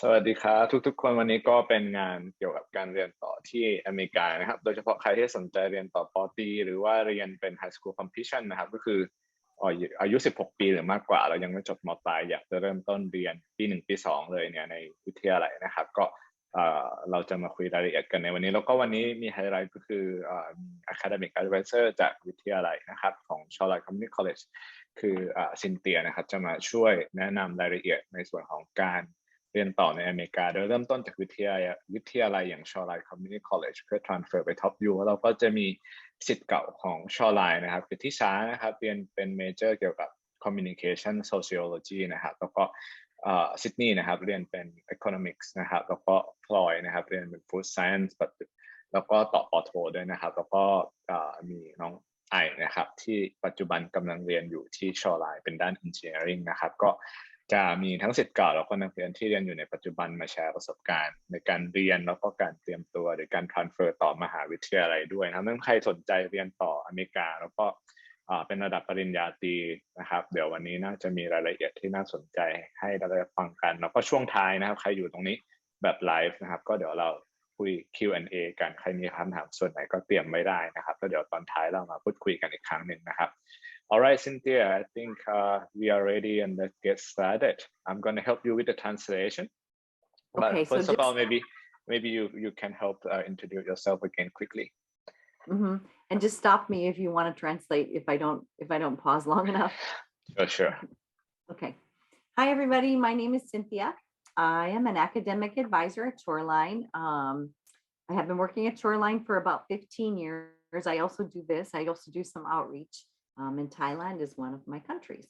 สวัสดีครับทุกๆคนวันนี้ก็เป็นงานเกี่ยวกับการเรียนต่อที่อเมริกานะครับโดยเฉพาะใครที่สนใจเรียนต่อปอตรีหรือว่าเรียนเป็น High School Completion นะครับก็คืออายุ16ปีหรือมากกว่าเรายังไม่จบม.ปลายอยากจะเริ่มต้นเรียนปี1ปี2เลยเนี่ยในวิทยาลัยนะครับก็เราจะมาคุยรายละเอียดกันในวันนี้แล้วก็วันนี้มีไฮไลท์ก็คือมี Academic Advisor จากวิทยาลัยนะครับของ Shoreline Community College คือซินเตียนะครับจะมาช่วยแนะนำรายละเอียดในส่วนของการเรียนต่อในอเมริกาโดยเริ่มต้นจากวิทยาลัยอย่าง Shoreline Community College เพื่อ transfer ไป Top U แล้วเราก็จะมีศิษย์เก่าของ Shoreline นะครับคือที่ช้านะครับเรียนเป็นเมเจอร์เกี่ยวกับ Communication Sociology นะครับแล้วก็ซิดนีย์นะครับเรียนเป็น Economics นะครับแล้วก็พลอยนะครับเรียนเป็น Food Science แล้วก็ต่อปอโทด้วยนะครับแล้วก็มีน้องไอนะครับที่ปัจจุบันกำลังเรียนอยู่ที่ Shoreline เป็นด้าน Engineering นะครับก็จะมีทั้งศิษย์เก่าแล้วก็นักเรียนที่เรียนอยู่ในปัจจุบันมาแชร์ประสบการณ์ในการเรียนแล้วก็การเตรียมตัวหรือการ transfer ต่อมหาวิทยาลัยด้วยนะครับถ้าใครสนใจเรียนต่ออเมริกาแล้วก็เป็นระดับปริญญาตรีนะครับเดี๋ยววันนี้น่าจะมีรายละเอียดที่น่าสนใจให้เราได้ฟังกันแล้วก็ช่วงท้ายนะครับใครอยู่ตรงนี้แบบไลฟ์นะครับก็เดี๋ยวเราคุย Q&A กันใครมีคำถามส่วนไหนก็เตรียมไม่ได้นะครับแล้วเดี๋ยวตอนท้ายเรามาพูดคุยกันอีกครั้งหนึ่งนะครับAll right, Cynthia, I think we are ready and let's get started. I'm going to help you with the translation. Okay, but first of all, maybe you can help introduce yourself again quickly. And just stop me if you want to translate if I don't pause long enough. Sure. Okay. Hi, everybody. My name is Cynthia. I am an academic advisor at Shoreline. I have been working at Shoreline for about 15 years. I also do this. I also do some outreach. And Thailand is one of my countries.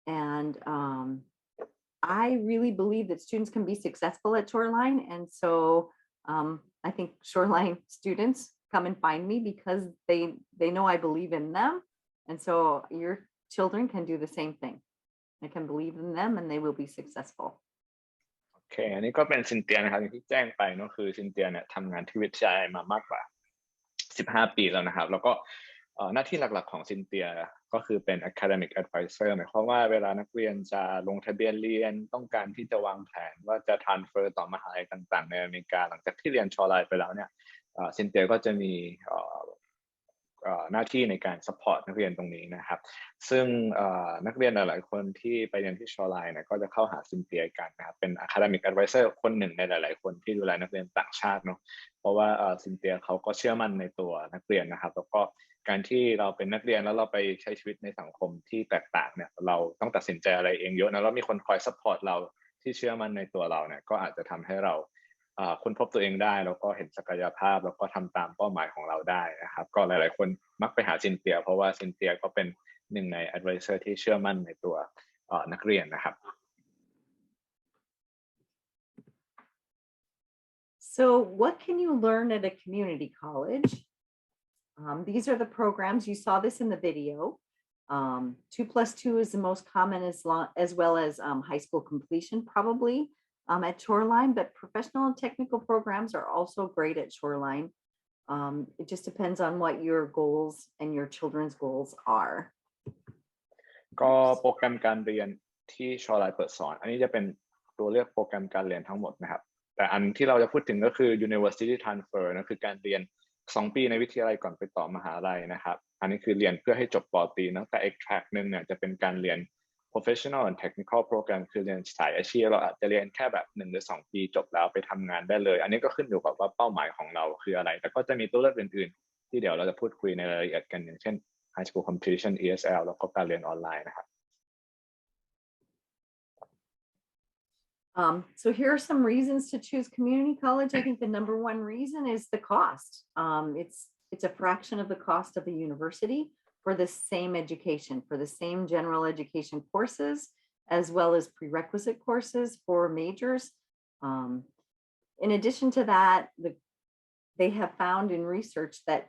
And I really believe that students can be successful at Shoreline. And so I think Shoreline students come and find me because they know I believe in them. And so your children can do the same thing. I can believe in them and they will be successful. โอเคอันนี้ก็เป็นซินเตียนะครับที่แจ้งไปเนาะคือซินเตียเนี่ยทำงานที่วิทยาลัยมามากกว่า15ปีแล้วนะครับแล้วก็หน้าที่หลักๆของซินเตียก็คือเป็น academic advisor หมายความว่าเวลานักเรียนจะลงทะเบียนเรียนต้องการที่จะวางแผนว่าจะ transfer ต่อมหาลัยต่างๆในอเมริกาหลังจากที่เรียนชอไลน์ไปแล้วเนี่ยซินเตียก็จะมีหน้าที่ในการ support นักเรียนตรงนี้นะครับซึ่งนักเรียนหลายๆคนที่ไปเรียนที่ชอไลน์เนี่ยก็จะเข้าหาซินเตียกันนะครับเป็น academic advisor คนหนึ่งในหลายๆคนที่ดูแลนักเรียนต่างชาติเนาะเพราะว่าซินเตียเขาก็เชื่อมั่นในตัวนักเรียนนะครับแล้วก็การที่เราเป็นนักเรียนแล้วเราไปใช้ชีวิตในสังคมที่แตกต่างเนี่ยเราต้องตัดสินใจอะไรเองเยอะนะแล้วมีคนคอย support เราที่เชื่อมั่นในตัวเราเนี่ยก็อาจจะทำให้เราค้นพบตัวเองได้แล้วก็เห็นศักยภาพแล้วก็ทำตามเป้าหมายของเราได้นะครับก็หลายๆคนมักไปหาซินเตียเพราะว่าซินเตียก็เป็นหนึ่งใน advisor ที่เชื่อมั่นในตัวนักเรียนนะครับ So what can you learn at a community college? These are the programs. You saw this in the video. 2+2 is the most common as well as high school completion probably at Shoreline, but professional and technical programs are also great at Shoreline. It just depends on what your goals and your children's goals are. ก็โปรแกรมการเรียนที่ Shoreline เปิดสอนอันนี้จะเป็นตัวเลือกโปรแกรมการเรียนทั้งหมดนะครับแต่อันที่เราจะพูดถึงก็คือ University Transfer นะคือการเรียน2 ปีในวิทยาลัยก่อนไปต่อมหาลัยนะครับอันนี้คือเรียนเพื่อให้จบป.ตรีนะแต่อีก track นึงเนี่ยจะเป็นการเรียน professional and technical program คือเรียนสายอาชีพเราอาจจะเรียนแค่แบบ1 หรือ 2 ปีจบแล้วไปทำงานได้เลยอันนี้ก็ขึ้นอยู่กับว่าเป้าหมายของเราคืออะไรแต่ก็จะมีตัวเลือกอื่นๆที่เดี๋ยวเราจะพูดคุยในรายละเอียดกันอย่างเช่น high school completion ESL แล้วก็การเรียนออนไลน์นะครับSo here are some reasons to choose community college. I think the number one reason is the cost. It's a fraction of the cost of a university for the same education, for the same general education courses, as well as prerequisite courses for majors. In addition to that, they have found in research that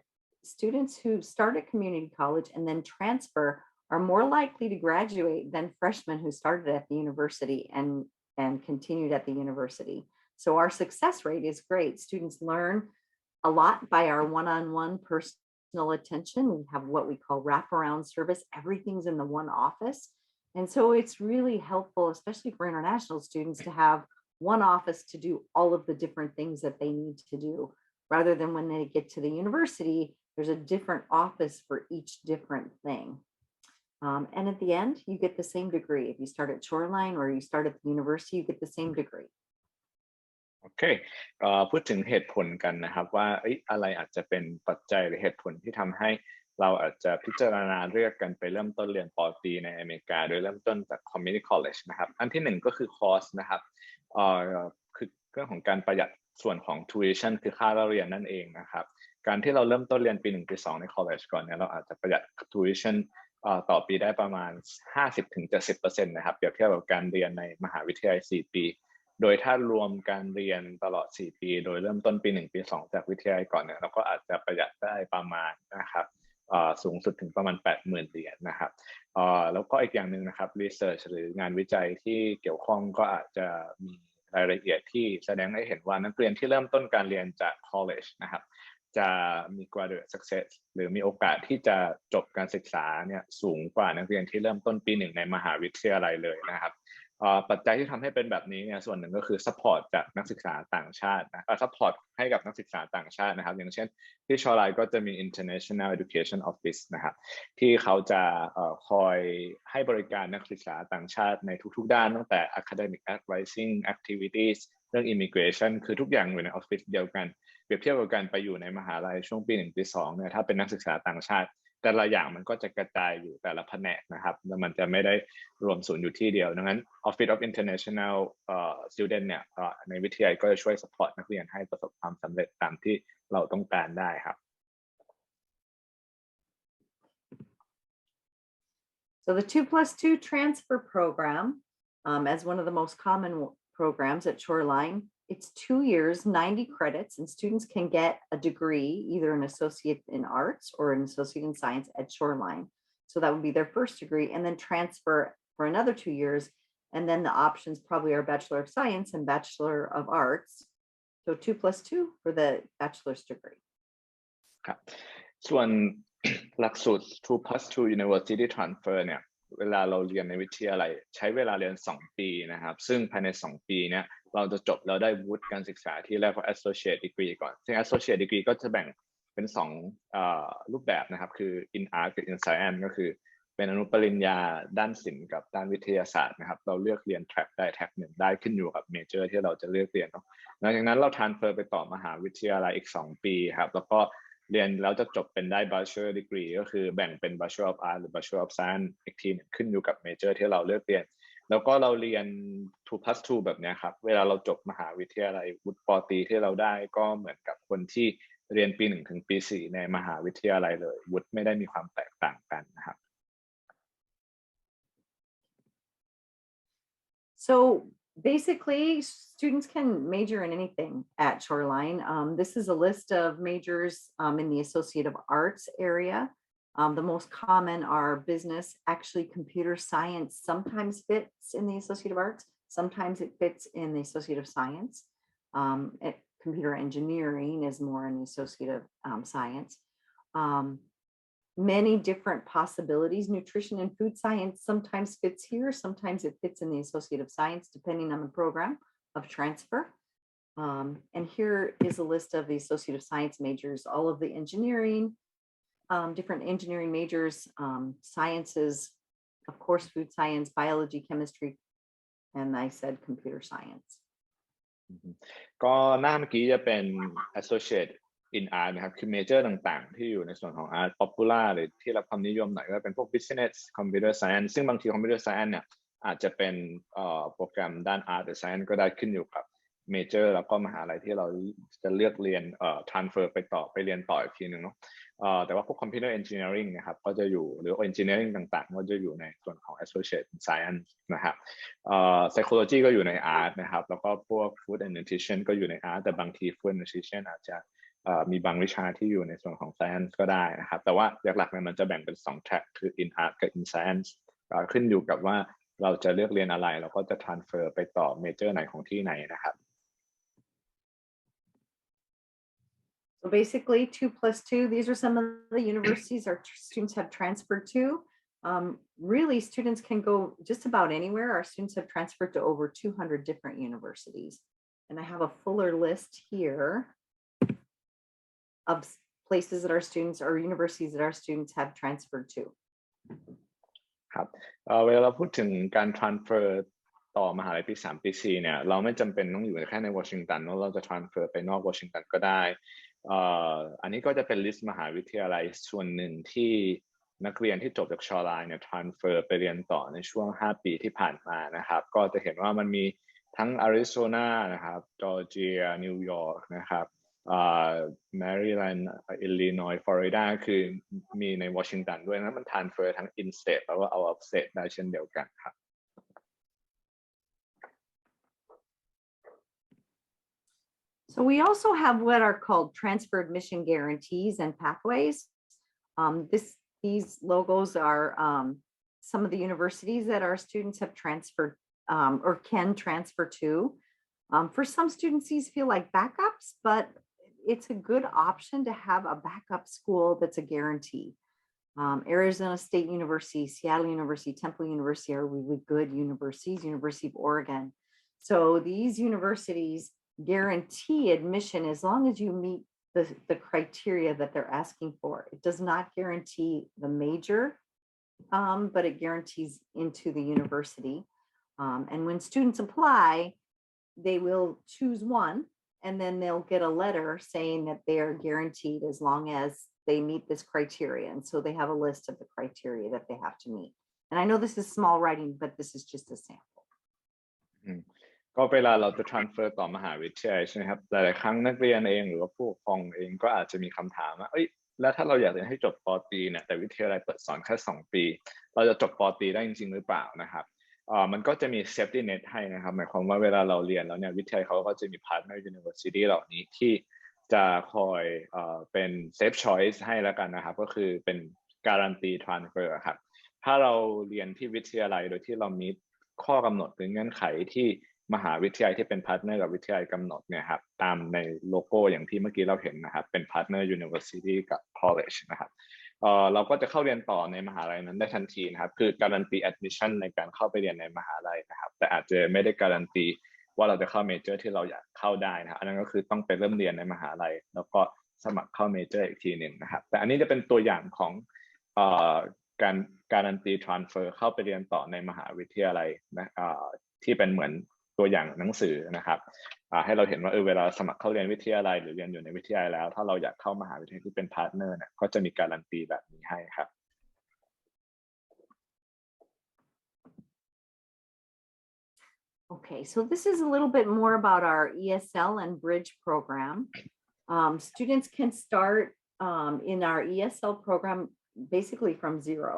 students who start at community college and then transfer are more likely to graduate than freshmen who started at the university and continued at the university. So our success rate is great. Students learn a lot by our one-on-one personal attention. We have what we call wraparound service. Everything's in the one office. And so it's really helpful, especially for international students, to have one office to do all of the different things that they need to do, rather than when they get to the university, there's a different office for each different thing. And at the end, you get the same degree. If you start at Shoreline or you start at the university, you get the same degree. โอเคพูดถึงเหตุผลกันนะครับว่าอะไรอาจจะเป็นปัจจัยหรือเหตุผลที่ทำให้เราอาจจะพิจารณาเลือกกันไปเริ่มต้นเรียนป.ตรีในอเมริกาโดยเริ่มต้นจาก Community College นะครับอันที่หนึ่งก็คือคอร์สนะครับคือเรื่องของการประหยัดส่วนของ tuition คือค่าเล่าเรียนนั่นเองนะครับการที่เราเริ่มต้นเรียนปี1ปี2ใน college ก่อนเนี่ยเราอาจจะประหยัด tuition ต่อปีได้ประมาณ 50-70% นะครับเปรียบเทียบกับการเรียนในมหาวิทยาลัย4ปีโดยถ้ารวมการเรียนตลอด4ปีโดยเริ่มต้นปี1ปี2จากวิทยาลัยก่อนเนี่ยเราก็อาจจะประหยัดได้ประมาณนะครับสูงสุดถึงประมาณ 80,000 เหรียญนะครับแล้วก็อีกอย่างหนึ่งนะครับ research หรืองานวิจัยที่เกี่ยวข้องก็อาจจะมีรายละเอียดที่แสดงให้เห็นว่านักเรียนที่เริ่มต้นการเรียนจาก college นะครับจะมี graduate success หรือมีโอกาสที่จะจบการศึกษาเนี่ยสูงกว่านักเรียนที่เริ่มต้นปี1ในมหาวิทยาลัยเลยนะครับปัจจัยที่ทำให้เป็นแบบนี้เนี่ยส่วนหนึ่งก็คือ support จากนักศึกษาต่างชาตินะsupport ให้กับนักศึกษาต่างชาตินะครับอย่างเช่นที่ชอไลน์ก็จะมี International Education Office นะครับที่เขาจะคอยให้บริการนักศึกษาต่างชาติในทุกๆด้านตั้งแต่ academic advising activities เรื่อง immigration คือทุกอย่างอยู่ในออฟฟิศเดียวกันเปรียบเทียบกับการไปอยู่ในมหาลัยช่วงปี1ปี2เนี่ยถ้าเป็นนักศึกษาต่างชาติแต่ละอย่างมันก็จะกระจายอยู่แต่ละแผนกนะครับแล้วมันจะไม่ได้รวมศูนย์อยู่ที่เดียวดังนั้น Office of International Student เนี่ยในวิทยาลัยก็จะช่วย support นักเรียนให้ประสบความสำเร็จตามที่เราต้องการได้ครับ So the 2+2 transfer program, as one of the most common programs at Shoreline, it's 2 years, 90 credits, and students can get a degree, either an associate in arts or an associate in science at Shoreline. So that would be their first degree, and then transfer for another 2 years. And then the options probably are Bachelor of Science and Bachelor of Arts. So 2+2 for the bachelor's degree. ครับส่วนหลักสูตร 2+2 University Transfer เนี่ยเวลาเราเรียนในวิทยาลัยใช้เวลาเรียน2ปีนะครับซึ่งภายใน2ปีเนี่ยเราจะจบแล้วได้วุฒิการศึกษาที่เรียกว่า associate degree ก่อนซึ่ง associate degree ก็จะแบ่งเป็น2รูปแบบนะครับคือ in art กับ in science ก็คือเป็นอนุปริญญาด้านศิลป์กับด้านวิทยาศาสตร์นะครับเราเลือกเรียน track ได้ track หนึ่งได้ขึ้นอยู่กับ major ที่เราจะเลือกเรียนเนาะหลังจากนั้นเรา transfer ไปต่อมหาวิทยาลัยอีก2ปีครับแล้วก็เรียนแล้วจะจบเป็นได้ Bachelor Degree ก็คือแบ่งเป็น Bachelor of Art หรือ Bachelor of Science อีกทีนึงขึ้นอยู่กับ Major ที่เราเลือกเรียนแล้วก็เราเรียน 2+2 แบบนี้ครับเวลาเราจบมหาวิทยาลัยวุฒิป.ตรีที่เราได้ก็เหมือนกับคนที่เรียนปี1ถึงปี4ในมหาวิทยาลัยเลยวุฒิไม่ได้มีความแตกต่างกันนะครับ So basically, students can major in anything at Shoreline. This is a list of majors in the Associate of Arts area. The most common are business. Actually, computer science sometimes fits in the Associate of Arts. Sometimes it fits in the Associate of Science. Computer engineering is more in the Associate of Science. Many different possibilities. Nutrition and food science sometimes fits here. Sometimes it fits in the Associate of Science, depending on the program of transfer. And here is a list of the Associate of Science majors, all of the engineering, different engineering majors, sciences, of course, food science, biology, chemistry, and I said computer science. ก็หน้าเมื่อกี้จะเป็น associate in art นะครับคือ major ต่างๆที่อยู่ในส่วนของ art popular หรือที่รับความนิยมหน่อยก็เป็นพวก business computer science ซึ่งบางที computer science เนี่ยอาจจะเป็นโปรแกรมด้าน art หรือ science ก็ได้ขึ้นอยู่กับ major แล้วก็มหาลัยที่เราจะเลือกเรียนtransfer ไปเรียนต่ออีกทีนึงเนาะแต่ว่าพวก computer engineering นะครับก็จะอยู่หรือ engineering ต่างๆก็จะอยู่ในส่วนของ associate in science นะครับpsychology ก็อยู่ใน art นะครับแล้วก็พวก food and nutrition ก็อยู่ใน art แต่บางที food and nutrition อาจจะมีบางวิชาที่อยู่ในส่วนของ science ก็ได้นะครับแต่ว่าหลักๆเนี่ยมันจะแบ่งเป็น2 track คือ in art กับ in science ขึ้นอยู่กับว่าเราจะเลือกเรียนอะไรเราก็จะ transfer ไปต่อ major ไหนของที่ไหนนะครับ So basically 2+2, these are some of the universities our students have transferred to. Really, students can go just about anywhere. Our students have transferred to over 200 different universities. And I have a fuller list here of places that our students or universities that our students have transferred to. ครับเวลาเราพูดถึงการ transfer ต่อมหาลัยปี3ปี4เนี่ยเราไม่จำเป็นต้องอยู่แค่ในวอชิงตันเราจะ transfer ไปนอกวอชิงตันก็ได้อันนี้ก็จะเป็นลิสต์มหาวิทยาลัยส่วนหนึ่งที่นักเรียนที่จบจาก Shoreline เนี่ย transfer ไปเรียนต่อในช่วง5ปีที่ผ่านมานะครับก็จะเห็นว่ามันมีทั้งอาริโซนานะครับจอร์เจียนิวยอร์กนะครับแมริแลนด์อิลลินอยส์ฟลอริดาคือมีในวอชิงตันด้วยนะมัน transfer ทั้ง in state แล้วก็ out of state ได้เช่นเดียวกันครับ So we also have what are called transfer admission guarantees and pathways. These logos are some of the universities that our students have transferred or can transfer to. For some students, these feel like backups, but it's a good option to have a backup school that's a guarantee. Arizona State University, Seattle University, Temple University are really good universities, University of Oregon. So these universities guarantee admission as long as you meet the criteria that they're asking for. It does not guarantee the major, but it guarantees into the university. And when students apply, they will choose one, and then they'll get a letter saying that they are guaranteed as long as they meet this criteria. And so they have a list of the criteria that they have to meet. And I know this is small writing, but this is just a sample. ก็เวลาเราจะ transfer ต่อมหาวิทยาลัยใช่ไหมครับหลายๆครั้งนักเรียนเองหรือว่าผู้ปกครองเองก็อาจจะมีคำถามว่าแล้วถ้าเราอยากเรียนให้จบป.ตรีเนี่ยแต่วิทยาลัยเปิดสอนแค่2ปีเราจะจบป.ตรีได้จริงๆหรือเปล่านะครับมันก็จะมี safety net ให้นะครับหมายความว่าเวลาเราเรียนแล้วเนี่ยวิทยาลัยเขาก็จะมี partner university เหล่านี้ที่จะคอยเป็น safe choice ให้แล้วกันนะครับก็คือเป็นการันตี transfer ครับถ้าเราเรียนที่วิทยาลัยโดยที่เรามีข้อกำหนดหรือเงื่อนไขที่มหาวิทยาลัยที่เป็นพาร์ทเนอร์กับวิทยาลัยกำหนดเนี่ยครับตามในโลโก้อย่างที่เมื่อกี้เราเห็นนะครับเป็น partner university กับ college นะครับเราก็จะเข้าเรียนต่อในมหาลัยนั้นได้ทันทีนะครับคือการันตี admission ในการเข้าไปเรียนในมหาลัยนะครับแต่อาจจะไม่ได้การันตีว่าเราจะเข้าเมเจอร์ที่เราอยากเข้าได้นะอันนั้นก็คือต้องไปเริ่มเรียนในมหาลัยแล้วก็สมัครเข้าเมเจอร์อีกทีหนึ่งนะครับแต่อันนี้จะเป็นตัวอย่างของการการันตี transfer เข้าไปเรียนต่อในมหาวิทยาลัยนะที่เป็นเหมือนตัวอย่างหนังสือนะครับให้เราเห็นว่าเวลาสมัครเข้าเรียนวิทยาลัยหรือเรียนอยู่ในวิทยาลัยแล้วถ้าเราอยากเข้ามหาวิทยาลัยที่เป็นพาร์ทเนอร์เนี่ยก็จะมีการันตีแบบนี้ให้ครับ Okay, so this is a little bit more about our ESL and Bridge program. Students can start in our ESL program basically from zero.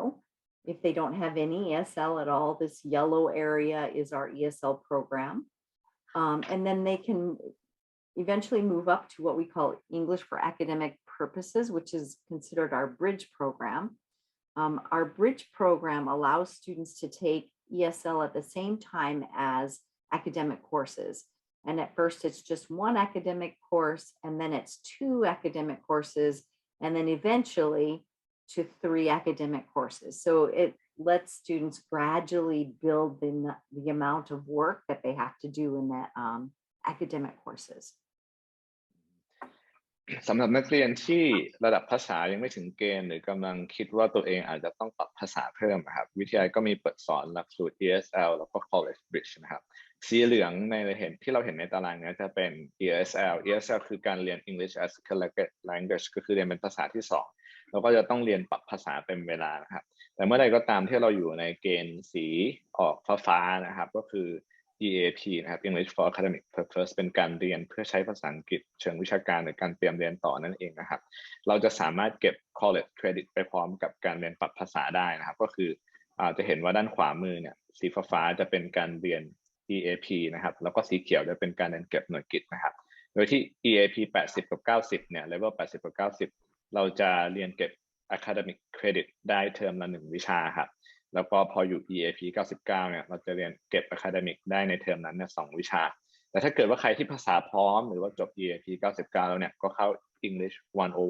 If they don't have any ESL at all, this yellow area is our ESL program. And then they can eventually move up to what we call English for academic purposes, which is considered our Bridge program. Our Bridge program allows students to take ESL at the same time as academic courses. And at first it's just one academic course, and then it's 2 academic courses, and then eventually to 3 academic courses. So it lets students gradually build the amount of work that they have to do in that academic courses. สำหรับนักเรียนที่ระดับภาษายังไม่ถึงเกณฑ์หรือกำลังคิดว่าตัวเองอาจจะต้องปรับภาษาเพิ่มครับวิทยาลัยก็มีเปิดสอนหลักสูตร ESL แล้วก็ College Bridge นะครับสีเหลืองในที่เราเห็นในตารางนี้จะเป็น ESL คือการเรียน English as a Second Language ก็คือเรียนเป็นภาษาที่2แล้วก็จะต้องเรียนปรับภาษาเต็มเวลานะครับแต่เมื่อใดก็ตามที่เราอยู่ในเกณฑ์สีออกฟ้าๆนะครับก็คือEAP นะครับ English for Academic Purpose เป็นการเรียนเพื่อใช้ภาษาอังกฤษเชิงวิชาการหรือการเตรียมเรียนต่อนั่นเองนะครับเราจะสามารถเก็บ College Credit ไปพร้อมกับการเรียนปรับภาษาได้นะครับก็คือจะเห็นว่าด้านขวามือเนี่ยสีฟ้าจะเป็นการเรียน EAP นะครับแล้วก็สีเขียวจะเป็นการเรียนเก็บหน่วยกิตนะครับโดยที่ EAP 80 กับ 90เนี่ย level 80 กับ 90เราจะเรียนเก็บ Academic Credit ได้เทอมละ1วิชาครับแล้วก็พออยู่ EAP 99เนี่ยเราจะเรียนเก็บ Academic ได้ในเทอมนั้นเนี่ย2วิชาแต่ถ้าเกิดว่าใครที่ภาษาพร้อมหรือว่าจบ EAP 99แล้วเนี่ยก็เข้า English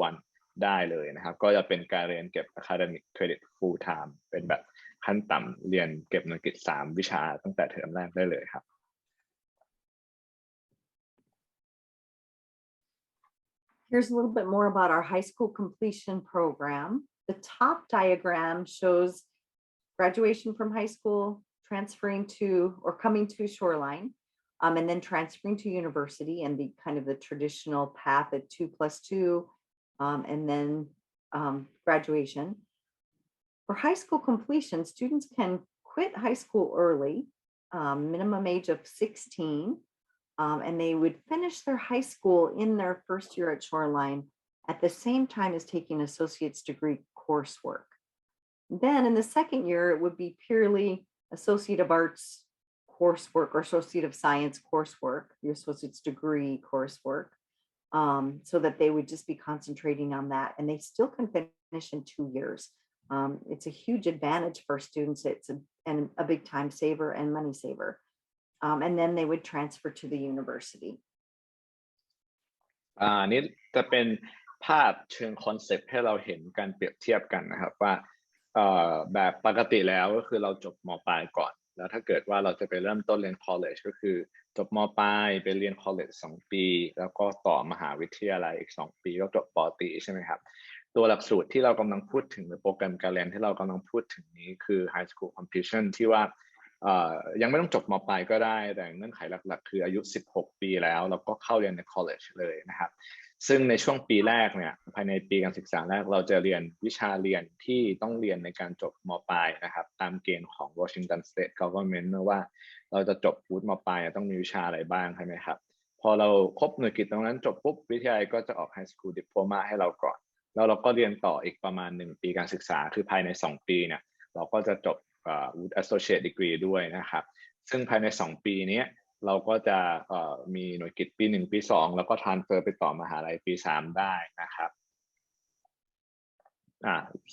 101 ได้เลยนะครับก็จะเป็นการเรียนเก็บ academic credit full time เป็นแบบขั้นต่ำเรียนเก็บหน่วยกิต3 วิชาตั้งแต่เทอมแรกได้เลยครับ Here's a little bit more about our high school completion program. The top diagram shows graduation from high school, transferring to or coming to Shoreline, and then transferring to university and the kind of the traditional path at 2+2, and then graduation. For high school completion, students can quit high school early, minimum age of 16, and they would finish their high school in their first year at Shoreline at the same time as taking associate's degree coursework. Then in the second year, it would be purely Associate of Arts coursework or Associate of Science coursework, your associate's degree coursework, so that they would just be concentrating on that. And they still can finish in 2 years. It's a huge advantage for students. It's a big time saver and money saver. And then they would transfer to the university. อันนี้จะเป็นภาพเชิงคอนเซปต์ให้เราเห็นการเปรียบเทียบกันนะครับว่าแบบปกติแล้วก็คือเราจบม.ปลายก่อนแล้วถ้าเกิดว่าเราจะไปเริ่มต้นเรียน college ก็คือจบม.ปลายไปเรียน college 2 ปีแล้วก็ต่อมหาวิทยาลัยอีก2 ปีก็จบป.ตรีใช่ไหมครับตัวหลักสูตรที่เรากำลังพูดถึงหรือโปรแกรมการเรียนที่เรากำลังพูดถึงนี้คือ high school completion ที่ว่ายังไม่ต้องจบม.ปลายก็ได้แต่เงื่อนไขหลักๆคืออายุ16 ปีแล้วก็เข้าเรียนใน college เลยนะครับซึ่งในช่วงปีแรกเนี่ยภายในปีการศึกษาแรกเราจะเรียนวิชาเรียนที่ต้องเรียนในการจบม.ปลายนะครับตามเกณฑ์ของ Washington State Government ว่าเราจะจบวุฒิม.ปลายต้องมีวิชาอะไรบ้างใช่ไหมครับพอเราครบหน่วยกิตตรงนั้นจบปุ๊บวิทยาลัยก็จะออก High School Diploma ให้เราก่อนแล้วเราก็เรียนต่ออีกประมาณ1 ปีการศึกษาคือภายใน2 ปีเนี่ยเราก็จะจบวุฒิ Associate Degree ด้วยนะครับซึ่งภายใน2 ปีนี้เราก็จะมีหน่วยกิตปี1 ปี 2แล้วก็ transfer ไปต่อมหาลัยปี 3ได้นะครับ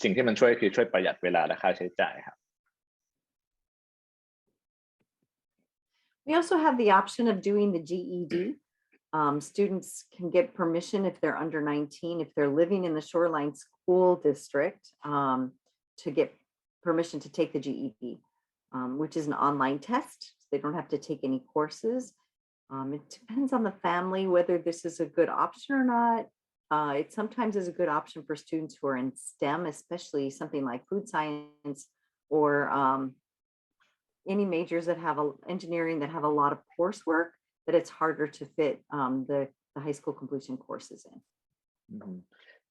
สิ่งที่มันช่วยคือช่วยประหยัดเวลาและค่าใช้จ่ายครับ We also have the option of doing the GED. Students can get permission if they're under 19, if they're living in the Shoreline School District, to get permission to take the GED, which is an online test. They don't have to take any courses. It depends on the family whether this is a good option or not. It sometimes is a good option for students who are in STEM, especially something like food science or any majors that have engineering that have a lot of coursework, that it's harder to fit the high school completion courses in.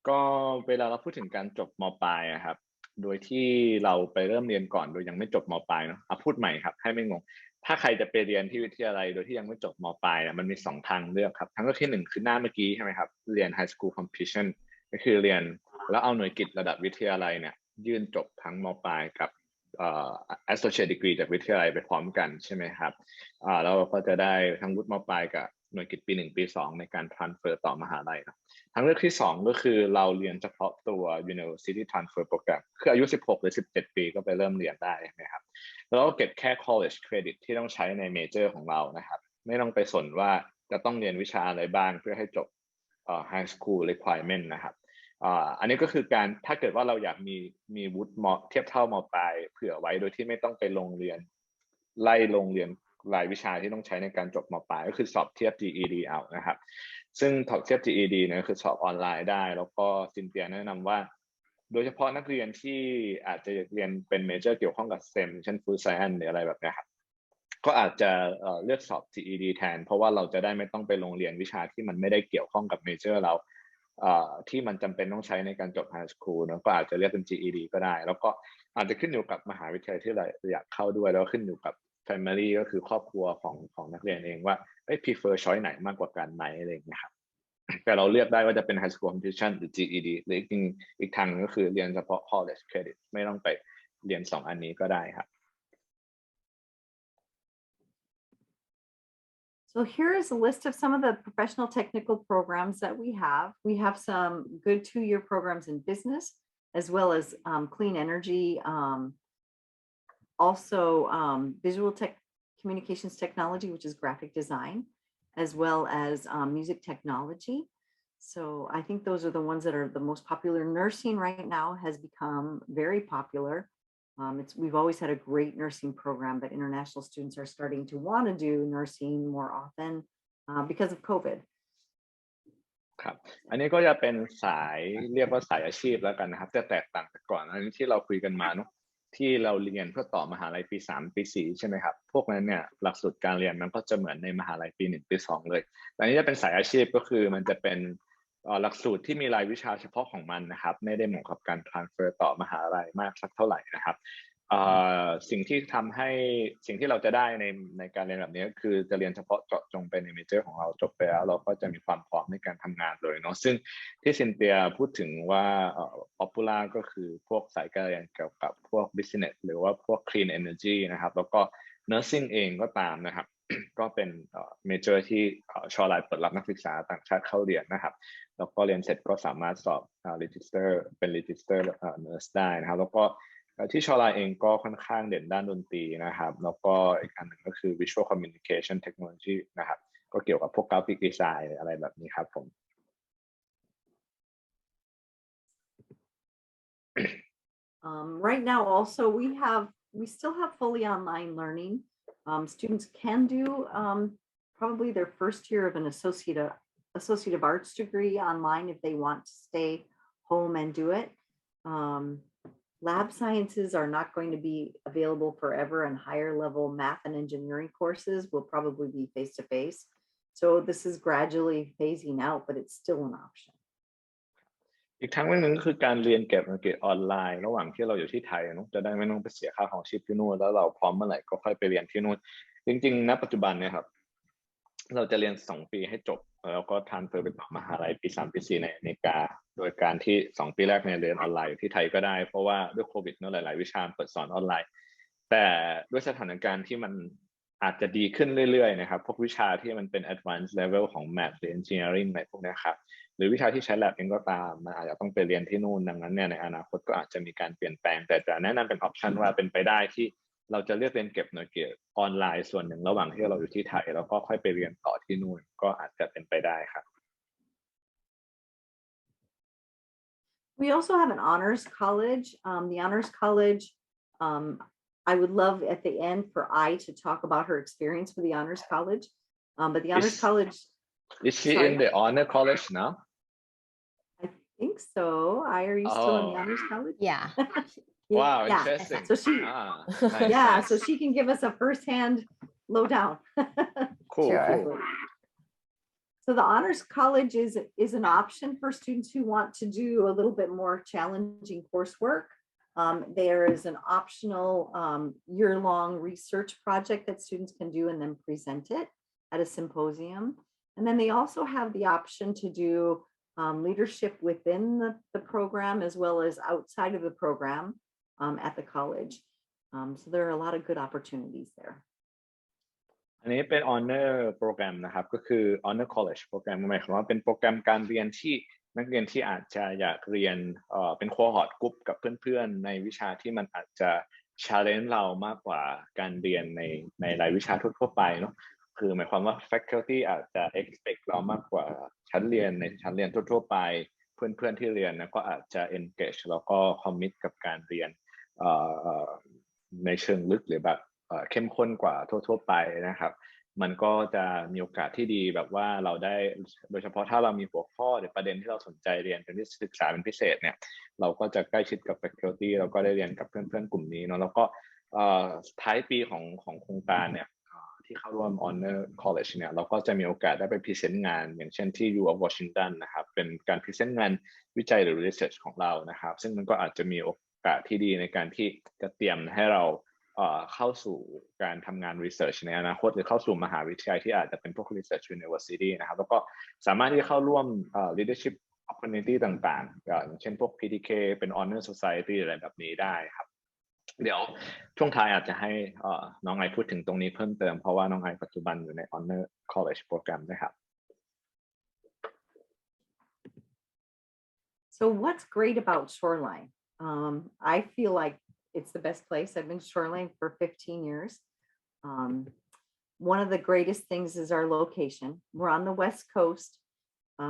ก็เวลาเราพูดถึงการจบม.ปลายครับโดยที่เราไปเริ่มเรียนก่อนโดยยังไม่จบม.ปลายเนาะพูดใหม่ครับให้ไม่งงถ้าใครจะไปเรียนที่วิทยาลัยโดยที่ยังไม่จบม.ปลายมันมี2 ทางเลือกครับทางเลือกที่1คือหน้าเมื่อกี้ใช่ไหมครับเรียน high school completion ก็คือเรียนแล้วเอาหน่วยกิตระดับวิทยาลัยเนี่ยยื่นจบทั้งม.ปลายกับassociate degree จากวิทยาลัยไปพร้อมกันใช่ไหมครับแล้วเราก็จะได้ทั้งวุฒิม.ปลายกับหน่วยกิตปี1 ปี 2ในการ transfer ต่อมหาลัยนะทางเลือกที่2ก็คือเราเรียนเฉพาะตัว University Transfer Program คืออายุ16 หรือ 17 ปีก็ไปเริ่มเรียนได้ใช่ไหมครับแล้วก็เก็บแค่ college credit ที่ต้องใช้ใน major ของเรานะครับไม่ต้องไปสนว่าจะต้องเรียนวิชาอะไรบ้างเพื่อให้จบhigh school requirement นะครับอันนี้ก็คือการถ้าเกิดว่าเราอยากมีวุฒิเทียบเท่าม.ปลายเผื่อไว้โดยที่ไม่ต้องไปลงเรียนไล่ลงเรียนรายวิชาที่ต้องใช้ในการจบม.ปลายก็คือสอบเทียบ GED เอานะครับซึ่งสอบเทียบ GED เนี่ยคือสอบออนไลน์ได้แล้วก็ซินเตียแนะนำว่าโดยเฉพาะนักเรียนที่อาจจะเรียนเป็นเมเจอร์เกี่ยวข้องกับ STEM เช่น Food Science หรืออะไรแบบนี้ครับก็อาจจะเลือกสอบ GED แทนเพราะว่าเราจะได้ไม่ต้องไปลงเรียนวิชาที่มันไม่ได้เกี่ยวข้องกับเมเจอร์เราที่มันจำเป็นต้องใช้ในการจบ High School เนอะก็อาจจะเรียกเป็น GED ก็ได้แล้วก็อาจจะขึ้นอยู่กับมหาวิทยาลัยที่เราอยากเข้าด้วยแล้วขึ้นอยู่กับ family ก็คือครอบครัวของนักเรียนเองว่าprefer choice ไหนมากกว่ากันไหมอะไรอย่างเงี้ยครับแต่เราเลือกได้ว่าจะเป็น High School Completion หรือ GED หรืออีกทางก็คือเรียนเฉพาะ College Credit ไม่ต้องไปเรียน2 อันนี้ก็ได้ครับ So here is a list of some of the professional technical programs that we have. We have some good 2-year programs in business, as well as clean energy, also visual communications technology, which is graphic design, as well as music technology. So I think those are the ones that are the most popular. Nursing right now has become very popular. We've always had a great nursing program, but international students are starting to want to do nursing more often because of COVID. ครับอันนี้ก็จะเป็นสายเรียกว่าสายอาชีพแล้วกันนะครับจะแตกต่างจากก่อนอันนี้ที่เราคุยกันมาเนาะที่เราเรียนเพื่อต่อมหาลัยปี3ปี4ใช่ไหมครับพวกนั้นเนี่ยหลักสูตรการเรียนมันก็จะเหมือนในมหาลัยปี1ปี2เลยแต่อันนี้จะเป็นสายอาชีพก็คือมันจะเป็นหลักสูตรที่มีรายวิชาเฉพาะของมันนะครับไม่ได้เหมาะกับการ transfer ต่อมหาลัยมากสักเท่าไหร่นะครับสิ่งที่เราจะได้ในการเรียนแบบนี้ก็คือจะเรียนเฉพาะเจาะจงไปในเมเจอร์ของเราจบไปแล้วเราก็จะมีความพร้อมในการทำงานเลยเนาะซึ่งที่ซินเตียพูดถึงว่าpopular ก็คือพวกสายการเรียนเกี่ยวกับพวก business หรือว่าพวก clean energy นะครับแล้วก็ nursing เองก็ตามนะครับ ก็เป็นเมเจอร์ที่Shorelineเปิดรับนักศึกษาต่างชาติเข้าเรียนนะครับแล้วก็เรียนเสร็จก็สามารถสอบregister เป็น register nurse ได้นะครับแล้วก็ที่Shorelineเองก็ค่อนข้างเด่นด้านดนตรีนะครับแล้วก็อีกอันหนึ่งก็คือ visual communication technology นะครับก็เกี่ยวกับพวก graphic design อะไรแบบนี้ครับผม Right now also we still have fully online learning. Students can do probably their first year of an associate of arts degree online if they want to stay home and do it. Lab sciences are not going to be available forever, and higher level math and engineering courses will probably be face to face. So this is gradually phasing out, but it's still an option. อีกทางหนึ่งก็คือการเรียนเก็บอังกฤษออนไลน์ระหว่างที่เราอยู่ที่ไทยเนาะจะได้ไม่ต้องไปเสียค่าของชีพที่นู่นแล้วเราพร้อมเมื่อไหร่ก็ค่อยไปเรียนที่นู่นจริงๆณปัจจุบันเนี่ยครับเราจะเรียน2ปีให้จบแล้วก็ทรานสเฟอร์ไปต่อมหาลัยปี3ปี4ในอเมริกาโดยการที่2ปีแรกเนี่ยเรียนออนไลน์อยู่ที่ไทยก็ได้เพราะว่าด้วยโควิดเนาะหลายๆวิชาเปิดสอนออนไลน์แต่ด้วยสถานการณ์ที่มันอาจจะดีขึ้นเรื่อยๆนะครับพวกวิชาที่มันเป็น advanced level ของ math หรือ engineering อะไรพวกนี้ครับหรือวิชาที่ใช้ lab เองก็ตามมันอาจจะต้องไปเรียนที่นู่นดังนั้นเนี่ยในอนาคตก็อาจจะมีการเปลี่ยนแปลงแต่จะแนะนำเป็น option ว่าเป็นไปได้ที่เราจะเลือกเรียนเก็บหน่วยกิตออนไลน์ส่วนหนึ่งระหว่างที่เราอยู่ที่ไทยแล้วก็ค่อยไปเรียนต่อที่นู่นก็อาจจะเป็นไปได้ครับ We also have an honors college. The honors college, I would love at the end for to talk about her experience with the honors college. But the honors college. Is she in the honor college now? I think so. Are you still in the honors college? Yeah. Wow, Yeah. interesting. So she, nice, yeah, nice. so she can give us a firsthand lowdown. Cool, Sure. cool. So the honors college is an option for students who want to do a little bit more challenging coursework. There is an optional year-long research project that students can do and then present it at a symposium. And then they also have the option to do leadership within the program as well as outside of the program at the college. So there are a lot of good opportunities there. อันนี้เป็น honor program นะครับก็คือ honor college program หมายความว่าเป็นโปรแกรมการเรียนที่นักเรียนที่อาจจะอยากเรียนเป็น cohort group กับเพื่อนๆในวิชาที่มันอาจจะ challenge เรามากกว่าการเรียนในรายวิชาทั่วๆไปเนาะคือหมายความว่า faculty อาจจะ expect เรามากกว่าชั้นเรียนในชั้นเรียนทั่วๆไปเพื่อนๆที่เรียนนะก็อาจจะ engage แล้วก็ commit กับการเรียนในเชิงลึกหรือแบบเข้มข้นกว่าทั่วๆไปนะครับมันก็จะมีโอกาสที่ดีแบบว่าเราได้โดยเฉพาะถ้าเรามีหัวข้อหรือประเด็นที่เราสนใจเรียนเป็นศึกษาเป็นพิเศษเนี่ยเราก็จะใกล้ชิดกับ faculty เราก็ได้เรียนกับเพื่อนๆกลุ่มนี้เนาะแล้วก็ท้ายปีของโครงการเนี่ยที่เข้าร่วม Honor College เนี่ยเราก็จะมีโอกาสได้ไปพรีเซนต์งานอย่างเช่นที่ U of Washington นะครับเป็นการพรีเซนต์งานวิจัยหรือ research ของเรานะครับซึ่งมันก็อาจจะมีโอกาสที่ดีในการที่จะเตรียมให้เราเข้าสู่การทำงาน research ในอนาคตหรือเข้าสู่มหาวิทยาลัยที่อาจจะเป็นพวก research university นะครับแล้วก็สามารถที่จะเข้าร่วมleadership opportunity ต่างๆอย่างเช่นพวก PTK เป็น honor society อะไรแบบนี้ได้ครับเดี๋ยวช่วงท้ายอาจจะให้น้องไอพูดถึงตรงนี้เพิ่มเติมเพราะว่าน้องไอปัจจุบันอยู่ใน honor college program ด้วยครับ So what's great about Shoreline? I feel like it's the best place. I've been to Shoreline for 15 years. One of the greatest things is our location. We're on the West Coast.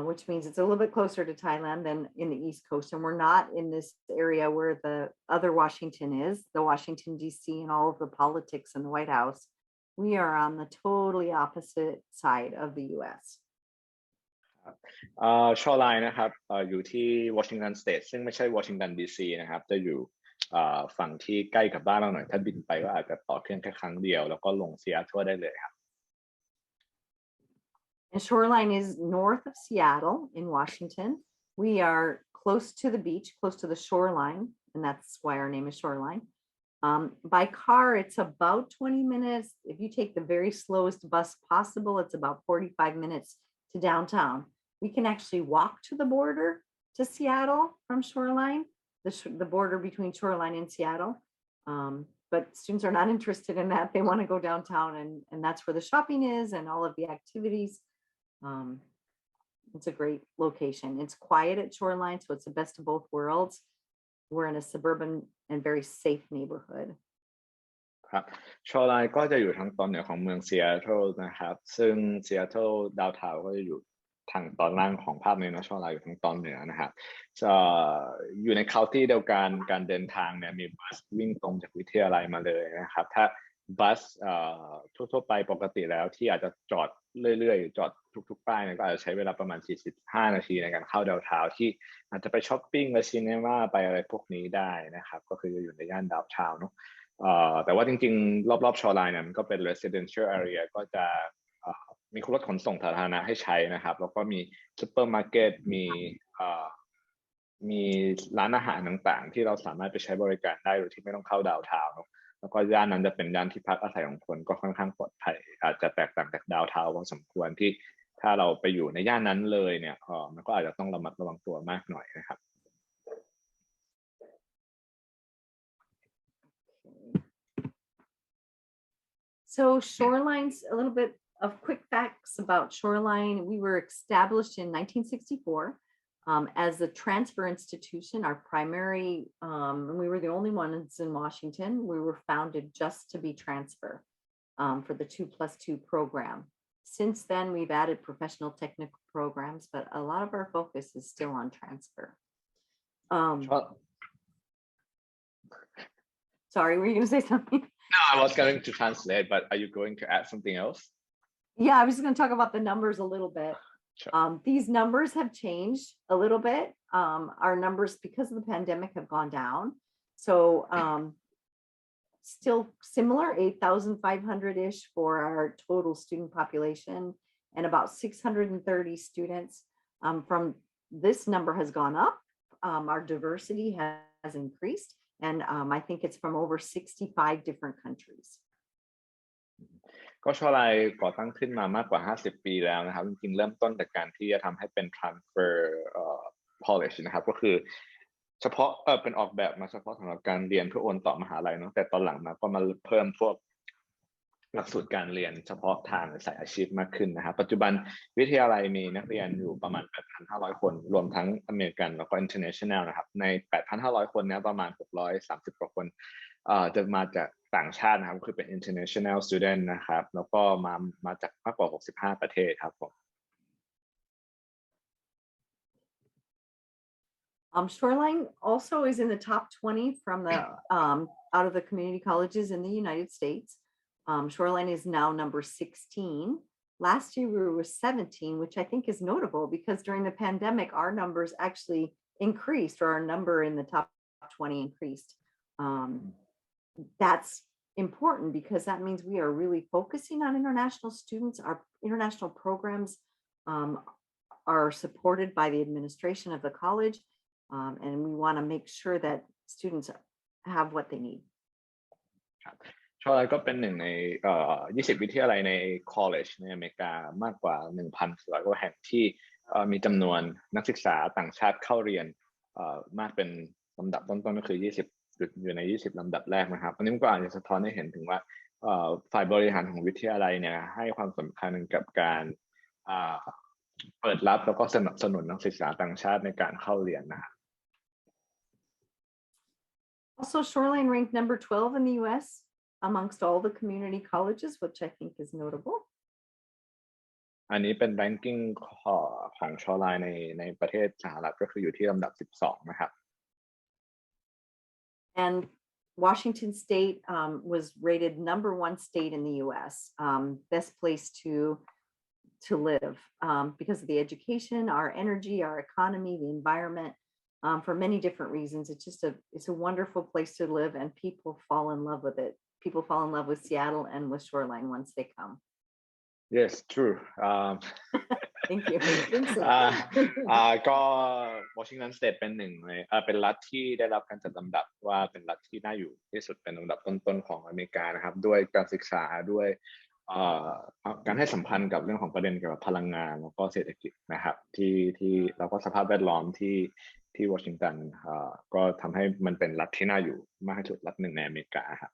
which means it's a little bit closer to Thailand than in the East Coast. And we're not in this area where the other Washington is, the Washington, D.C. and all of the politics in the White House. We are on the totally opposite side of the U.S. Shoreline นะครับอยู่ที่ Washington State ซึ่งไม่ใช่ Washington D.C. นะครับจะอยู่ฝั่งที่ใกล้กับบ้านเราหน่อยถ้าบินไปก็อาจจะต่อเครื่องแค่ครั้งเดียวแล้วก็ลงซีแอตเทิลได้เลยครับ And Shoreline is north of Seattle in Washington. We are close to the beach, close to the shoreline, and that's why our name is Shoreline. By car, it's about 20 minutes. If you take the very slowest bus possible, it's about 45 minutes to downtown. We can actually walk to the border to Seattle from Shoreline, the border between Shoreline and Seattle. But students are not interested in that. They want to go downtown, and that's where the shopping is and all of the activities. It's a great location. It's quiet at Shoreline, so it's the best of both worlds. We're in a suburban and very safe neighborhood. ครับ Shoreline ก็จะอยู่ทางตอนเหนือของเมืองซีแอตเทิลนะครับซึ่งซีแอตเทิลดาวน์ทาวน์ก็จะอยู่ทางตอนล่างของภาพนี้นะ Shoreline อยู่ทางตอนเหนือนะครับอยู่ในเคาน์ตี้เดียวกันการเดินทางเนี่ยมีบัสวิ่งตรงจากวิทยาลัยมาเลยนะครับถ้าบัสทั่วๆไปปกติแล้วที่อาจจะจอดเรื่อยๆจอดทุกๆป้ายเนี่ยก็อาจจะใช้เวลาประมาณ45นาทีในการเข้าดาวน์ทาวน์ที่อาจจะไปช้อปปิ้งไปซีเนม่าไปอะไรพวกนี้ได้นะครับก็คืออยู่ในย่านดาวน์ทาวน์เนาะแต่ว่าจริงๆรอบๆ Shoreline เนี่ยมันก็เป็น residential area ก็จะมีรถขนส่งสาธารณะให้ใช้นะครับแล้วก็มีซุปเปอร์มาร์เก็ตมีร้านอาหารต่างๆที่เราสามารถไปใช้บริการได้โดยที่ไม่ต้องเข้าดาวน์ทาวน์เนาะแล้วก็ย่านนั้นจะเป็นย่านที่พักอาศัยของคนก็ค่อนข้างปลอดภัยอาจจะแตกต่างจากดาวน์ทาวน์พอสมควรที่ถ้าเราไปอยู่ในย่านนั้นเลยเนี่ยมันก็อาจจะต้องระมัดระวังตัวมากหน่อยนะครับ So Shoreline's a little bit of quick facts about Shoreline. We were established in 1964 as a transfer institution. Our primary, and we were the only ones in Washington. We were founded just to be transfer for the 2+2 program. Since then, we've added professional technical programs, but a lot of our focus is still on transfer. Sorry, were you going to say something? No, I was going to translate, but are you going to add something else? Yeah, I was just going to talk about the numbers a little bit. Sure. These numbers have changed a little bit. Our numbers, because of the pandemic, have gone down. So still similar, 8,500-ish for our total student population, and about 630 students. From this number has gone up. Our diversity has increased. And I think it's from over 65 different countries. ก็Shorelineก่อตั้งขึ้นมามากกว่า50ปีแล้วนะครับจริงๆเริ่มต้นจากการที่จะทำให้เป็น transfer college นะครับก็คือเฉพาะเป็นออกแบบมาเฉพาะสำหรับการเรียนเพื่อโอนต่อมหาลัยเนาะแต่ตอนหลังมาก็มาเพิ่มพวกหลักสูตรการเรียนเฉพาะทางสายอาชีพมากขึ้นนะครับปัจจุบันวิทยาลัยมีนักเรียนอยู่ประมาณ 8,500 คนรวมทั้งอเมริกันแล้วก็ international นะครับใน 8,500 คนนี้ประมาณ630กว่าคนจะมาจากต่างชาตินะครับคือเป็น international student นะครับแล้วก็มาจากมากกว่า65ประเทศครับผมShoreline also is in the top 20 from the out of the community colleges in the United States. Shoreline is now number 16. Last year we were 17, which I think is notable because during the pandemic, our numbers actually increased, or our number in the top 20 increased. That's important because that means we are really focusing on international students. Our international programs are supported by the administration of the college, and we want to make sure that students have what they need. Shoreline ก็เป็นหนึ่งใน20วิทยาลัยใน college ในอเมริกามากกว่า 1,400 กว่าแห่งที่มีจำนวนนักศึกษาต่างชาติเข้าเรียนมากเป็นลำดับต้นๆก็คือ20อยู่ใน20ลำดับแรกนะครับอันนี้มันก็อาจจะสะท้อนให้เห็นถึงว่าฝ่ายบริหารของวิทยาลัยเนี่ยให้ความสำคัญกับการเปิดรับแล้วก็สนับสนุนนักศึกษาต่างชาติในการเข้าเรียนนะครับ Also, Shoreline ranked number 12 in the U.S. amongst all the community colleges, which I think is notable. อันนี้เป็น ranking ของ Shoreline ในประเทศสหรัฐก็คืออยู่ที่ลำดับ12นะครับ And Washington State was rated #1 state in the U.S. Best place to live because of the education, our energy, our economy, the environment, for many different reasons. It's a wonderful place to live, and people fall in love with it. People fall in love with Seattle and with Shoreline once they come. Yes, true. Thank you. Thank you. ก็ Washington State เป็นหนึ่งในเป็นรัฐที่ได้รับการจัดลำดับว่าเป็นรัฐที่น่าอยู่ที่สุดเป็นลำดับต้นๆของอเมริกานะครับด้วยการศึกษาด้วยการให้สัมพันธ์กับเรื่องของประเด็นเกี่ยวกับพลังงานแล้วก็เศรษฐกิจนะครับที่แล้วก็สภาพแวดล้อมที่วอชิงตันก็ทำให้มันเป็นรัฐที่น่าอยู่มากที่สุดรัฐหนึ่งในอเมริกาครับ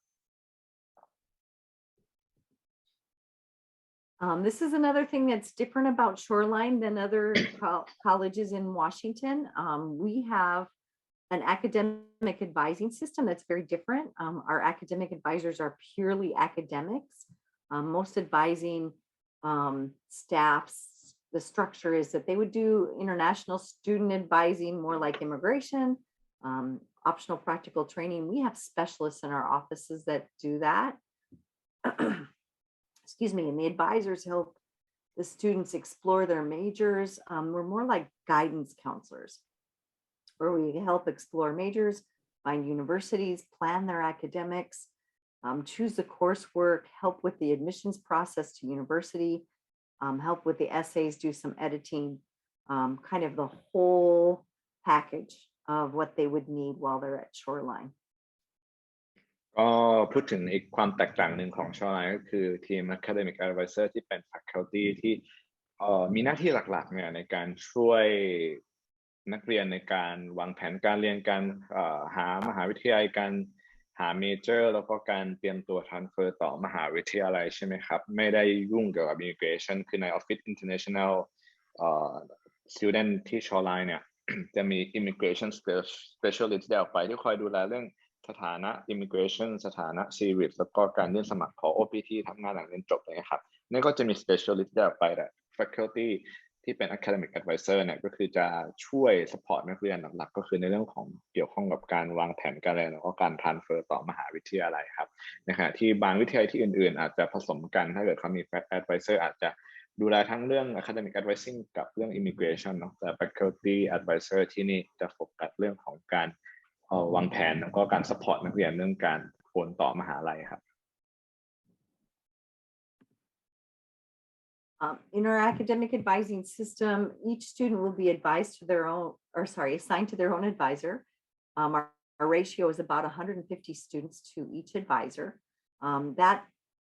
This is another thing that's different about Shoreline than other colleges in Washington. We have an academic advising system that's very different. Our academic advisors are purely academics. Most advising staffs, the structure is that they would do international student advising, more like immigration, optional practical training. We have specialists in our offices that do that. Excuse me, and the advisors help the students explore their majors. We're more like guidance counselors, where we help explore majors, find universities, plan their academics, choose the coursework, help with the admissions process to university, help with the essays, do some editing, kind of the whole package of what they would need while they're at Shoreline. ก็พูดถึงอีกความแตกต่างหนึ่งของ Shoreline ก็คือทีม Academic Advisor ที่เป็น Faculty ที่มีหน้าที่หลักๆเนี่ยในการช่วยนักเรียนในการวางแผนการเรียนการหามหาวิทยาลัยการหา Major แล้วก็การเตรียมตัว Transfer ต่อมหาวิทยาลัยใช่ไหมครับไม่ได้ยุ่งเกี่ยวกับ Immigration คือใน Office International Student ที่ Shoreline เนี่ย จะมี Immigration Specialist ได้ออกไปที่คอยดูแลเรื่องสถานะ Immigration สถานะ Civil แล้วก็การยื่นสมัครขอ OPT ทำงานหลังเรียนจบเลยครับนั่นก็จะมี Specialist ได้ออกไปแต่ Faculty ที่เป็น Academic Advisor เนี่ยก็คือจะช่วย support นักเรียนหลักๆก็คือในเรื่องของเกี่ยวข้องกับการวางแผนการเรียนแล้วก็การ transfer ต่อมหาวิทยาลัยครับในขณะที่บางวิทยาลัยที่อื่นๆอาจจะผสมกันถ้าเกิดเขามี Advisor อาจจะดูแลทั้งเรื่อง academic advising กับเรื่อง immigration เนาะแต่ faculty advisor ที่นี่จะโฟกัสเรื่องของการวางแผนแล้วก็การ support นักเรียนเรื่องการโอนต่อมหาลัยครับ In our academic advising system, each student will be advised to their own, or sorry, assigned to their own advisor. Our ratio is about 150 students to each advisor. That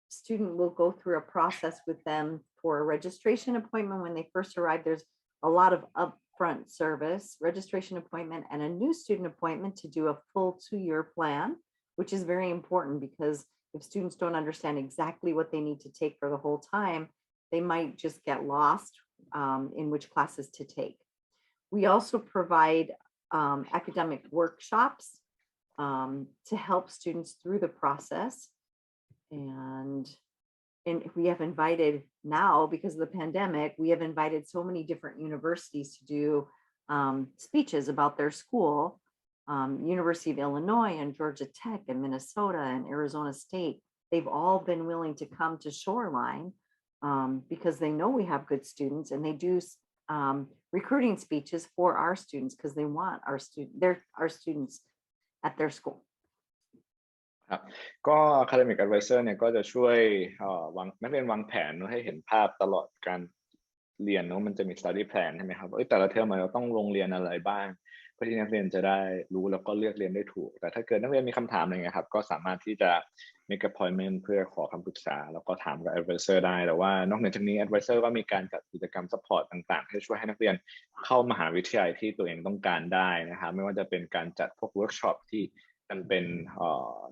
student will go through a process with them for a registration appointment when they first arrive. There's a lot of upfront service, registration appointment, and a new student appointment to do a full 2-year plan, which is very important because if students don't understand exactly what they need to take for the whole time, they might just get lost in which classes to take. We also provide academic workshops to help students through the process. And we have invited now, because of the pandemic, we have invited so many different universities to do speeches about their school. University of Illinois and Georgia Tech and Minnesota and Arizona State, they've all been willing to come to Shoreline because they know we have good students, and they do recruiting speeches for our students because they want our students at their school. ครับก็ Academic Advisor เนี่ยก็จะช่วยนักเรียนวางแผนให้เห็นภาพตลอดการเรียนเนาะมันจะมี study plan ใช่ไหมครับแต่ละเทอมเราต้องลงเรียนอะไรบ้างเพื่อที่นักเรียนจะได้รู้แล้วก็เลือกเรียนได้ถูกแต่ถ้าเกิดนักเรียนมีคำถามอะไรเงี้ยครับก็สามารถที่จะ make appointment เพื่อขอคำปรึกษาแล้วก็ถามกับ Advisor ได้แต่ว่านอกเหนือจากนี้ Advisor ก็มีการจัดกิจกรรม support ต่างๆให้ช่วยให้นักเรียนเข้ามหาวิทยาลัยที่ตัวเองต้องการได้นะครับไม่ว่าจะเป็นการจัดพวก workshop ที่จำเป็น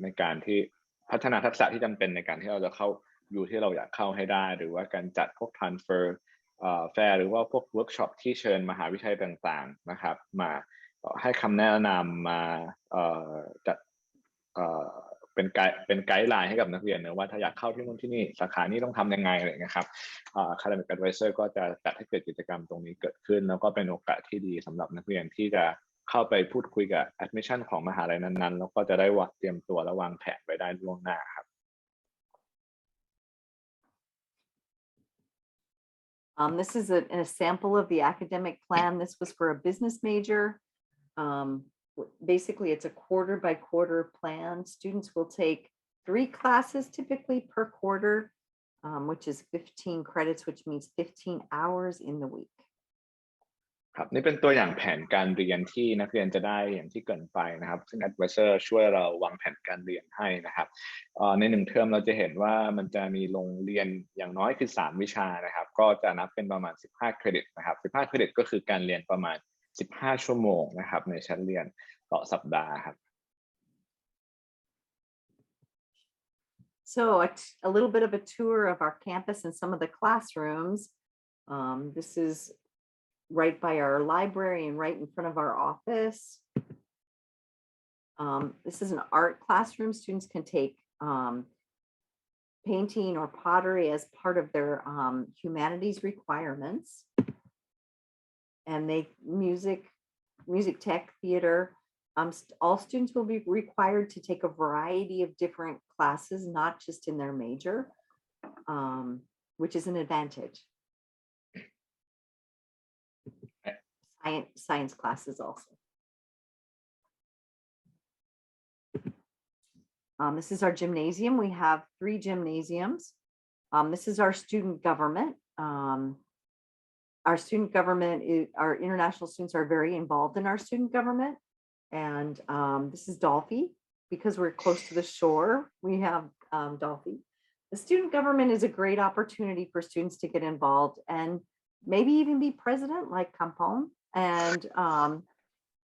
ในการที่พัฒนาทักษะที่จำเป็นในการที่เราจะเข้าอยู่ที่เราอยากเข้าให้ได้หรือว่าการจัดพวก transfer fair หรือว่าพวก workshop ที่เชิญมหาวิทยาลัยต่างๆนะครับมาให้คำแนะนำมาจัดเป็ เป็นไกด์ไลน์ให้กับนักเรียนนะว่าถ้าอยากเข้าที่นู่นที่นี่สาขานี้ต้องทำยังไงอะไรเงี้ยครับAcademic Advisor ก็จะจัดให้เกิดกิจกรรมตรงนี้เกิดขึ้นแล้วก็เป็นโอกาสที่ดีสำหรับนักเรียนที่จะเข้าไปพูดคุยกับ admission ของมหาลัยนั้นๆแล้วก็จะได้เตรียมตัวและวางแผนไว้ได้ล่วงหน้าครับ This is a sample of the academic plan. This was for a business major. Basically, it's a quarter by quarter plan. Students will take 3 classes typically per quarter, which is 15 credits, which means 15 hours in the week. ครับนี่เป็นตัวอย่างแผนการเรียนที่นักเรียนจะได้อย่างที่เกริ่นไปนะครับซึ่ง Advisor ช่วยเราวางแผนการเรียนให้นะครับใน1เทอมเราจะเห็นว่ามันจะมีลงเรียนอย่างน้อยคือ3วิชานะครับก็จะนับเป็นประมาณ15เครดิตนะครับ15เครดิตก็คือการเรียนประมาณ15ชั่วโมงนะครับในชั้นเรียนต่อสัปดาห์ครับ So a little bit of a tour of our campus and some of the classrooms. This is right by our library and right in front of our office. This is an art classroom. Students can take painting or pottery as part of their humanities requirements. And music tech, theater. All students will be required to take a variety of different classes, not just in their major, which is an advantage. Science classes also. This is our gymnasium. We have 3 gymnasiums. This is our student government. Our student government our international students are very involved in our student government. And this is Dolphy. Because we're close to the shore, we have Dolphy. The student government is a great opportunity for students to get involved and maybe even be president like Kampong. And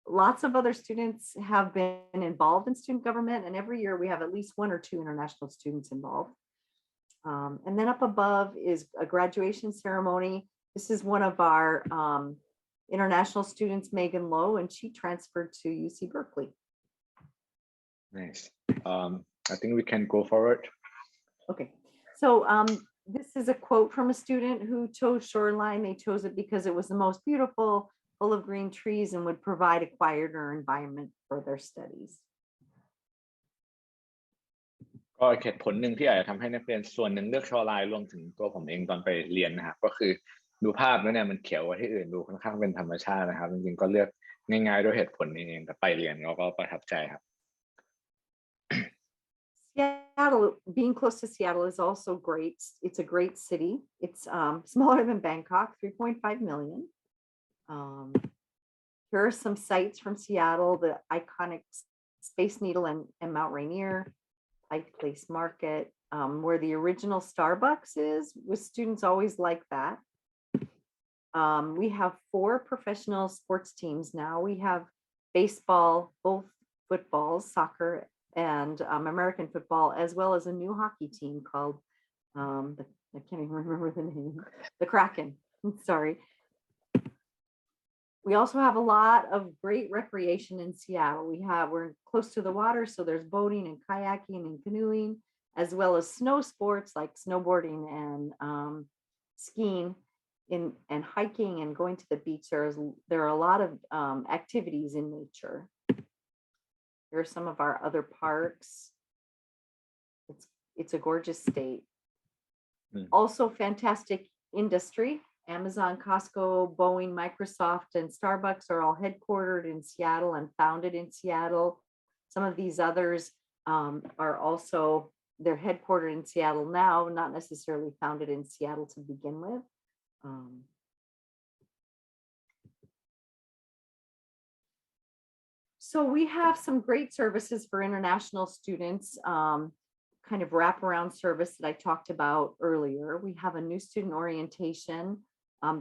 lots of other students have been involved in student government, and every year we have at least 1 or 2 international students involved. And then up above is a graduation ceremony. This is one of our international students, Megan Lowe, and she transferred to UC Berkeley. Nice. I think we can go forward. Okay. So this is a quote from a student who chose Shoreline. They chose it because it was the most beautiful, full of green trees, and would provide a quieter environment for their studies. ก็เหตุผลหนึ่งที่อาจจะทำให้นักเรียนส่วนหนึ่งเลือกชอไลน์รวมถึงตัวผมเองตอนไปเรียนนะครับก็คือดูภาพแล้วเนี่ยมันเขียวกว่าที่อื่นดูค่อนข้างเป็นธรรมชาตินะครับจริงๆก็เลือกง่ายๆด้วยเหตุผลนี้เองแต่ไปเรียนก็ประทับใจครับ Seattle, being close to Seattle is also great. It's a great city. It's smaller than Bangkok, 3.5 million. Here are some sights from Seattle, the iconic Space Needle and Mount Rainier, Pike Place Market, where the original Starbucks is, with students always like that. We have 4 professional sports teams now. We have baseball, both football, soccer, and American football, as well as a new hockey team called, I can't even remember the name, the Kraken. Sorry. We also have a lot of great recreation in Seattle. We're close to the water, so there's boating and kayaking and canoeing, as well as snow sports like snowboarding and skiing and hiking and going to the beach. There are a lot of activities in nature. Here are some of our other parks. It's a gorgeous state. Also fantastic industry. Amazon, Costco, Boeing, Microsoft, and Starbucks are all headquartered in Seattle and founded in Seattle. Some of these others are also, they're headquartered in Seattle now, not necessarily founded in Seattle to begin with. So we have some great services for international students, kind of wraparound service that I talked about earlier. We have a new student orientation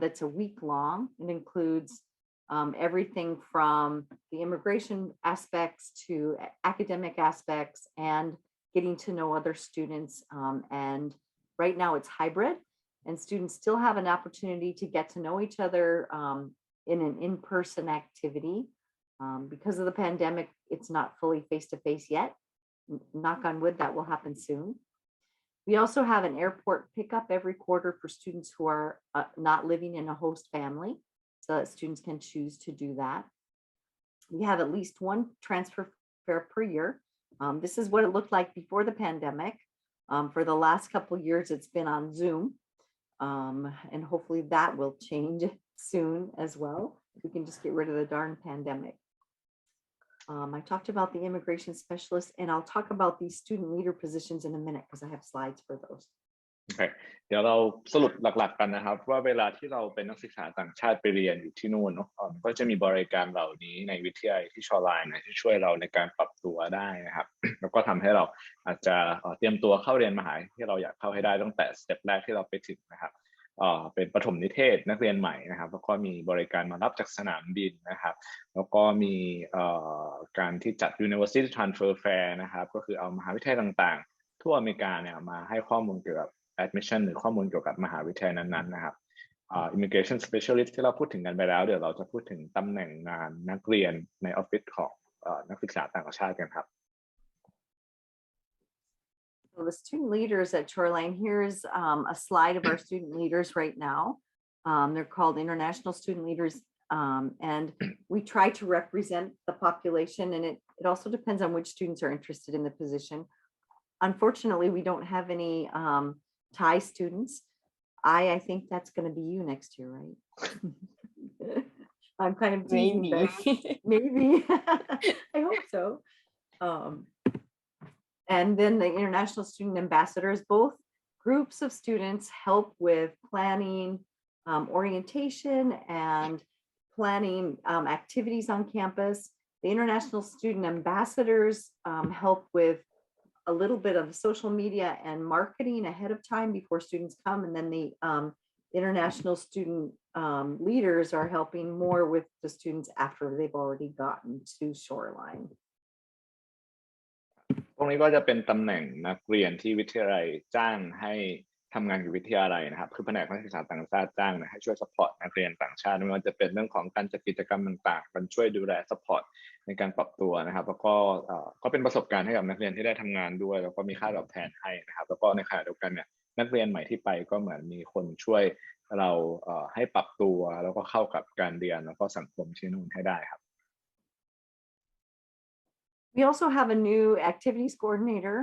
that's a week long. It includes everything from the immigration aspects to academic aspects and getting to know other students. And right now it's hybrid, and students still have an opportunity to get to know each other in an in-person activity. Because of the pandemic, it's not fully face-to-face yet, knock on wood, that will happen soon. We also have an airport pickup every quarter for students who are not living in a host family, so that students can choose to do that. We have at least one transfer fare per year. This is what it looked like before the pandemic. For the last couple of years, it's been on Zoom, and hopefully that will change soon as well. We can just get rid of the darn pandemic. I talked about the immigration specialist, and I'll talk about these student leader positions in a minute because I have slides for those. โอเคเดี๋ยวเราสรุปหลักๆกันนะครับว่าเวลาที่เราเป็นนักศึกษาต่างชาติไปเรียนอยู่ที่นู่นเนาะก็จะมีบริการเหล่านี้ในวิทยาลัยที่ Shoreline นะที่ช่วยเราในการปรับตัวได้นะครับ แล้วก็ทำให้เราอาจจะเตรียมตัวเข้าเรียนมหาวิทยาลัยที่เราอยากเข้าให้ได้ตั้งแต่สเต็ปแรกที่เราไปถึงนะครับเป็นประถมนิเทศนักเรียนใหม่นะครับแล้วก็มีบริการมารับจากสนามบินนะครับแล้วก็มีการที่จัด University Transfer Fair นะครับก็คือเอามหาวิทยาลัยต่างๆทั่วอเมริกาเนี่ยมาให้ข้อมูลเกี่ยวกับ admission หรือข้อมูลเกี่ยวกับมหาวิทยาลัยนั้นๆนะครับimmigration specialist ที่เราพูดถึงกันไปแล้วเดี๋ยวเราจะพูดถึงตำแหน่งงานนักเรียนในออฟฟิศของนักศึกษาต่างชาติกันครับ So the student leaders at Shoreline, here's a slide of our student leaders right now. They're called international student leaders, and we try to represent the population, and it also depends on which students are interested in the position. Unfortunately, we don't have any Thai students. I think that's going to be you next year, right? I'm kind of teasing, maybe. I hope so. And then the international student ambassadors, both groups of students help with planning, orientation and planning activities on campus. The international student ambassadors help with a little bit of social media and marketing ahead of time before students come. And then the international student leaders are helping more with the students after they've already gotten to Shoreline. ตรงนี้ก็จะเป็นตำแหน่งนักเรียนที่วิทยาลัยจ้างให้ทำงานกับวิทยาลัยนะครับคือแผนกนักศึกษาต่างชาติจ้างนะให้ช่วยซัพพอร์ตนักเรียนต่างชาติไม่ว่าจะเป็นเรื่องของการจัดกิจกรรมต่างๆมันช่วยดูแลซัพพอร์ตในการปรับตัวนะครับแล้วก็เป็นประสบการณ์ให้กับนักเรียนที่ได้ทำงานด้วยแล้วก็มีค่าตอบแทนให้นะครับแล้วก็ในขณะเดียวกันเนี่ยนักเรียนใหม่ที่ไปก็เหมือนมีคนช่วยเราให้ปรับตัวแล้วก็เข้ากับการเรียนแล้วก็สังคมที่นู่นให้ได้ครับ We also have a new activities coordinator.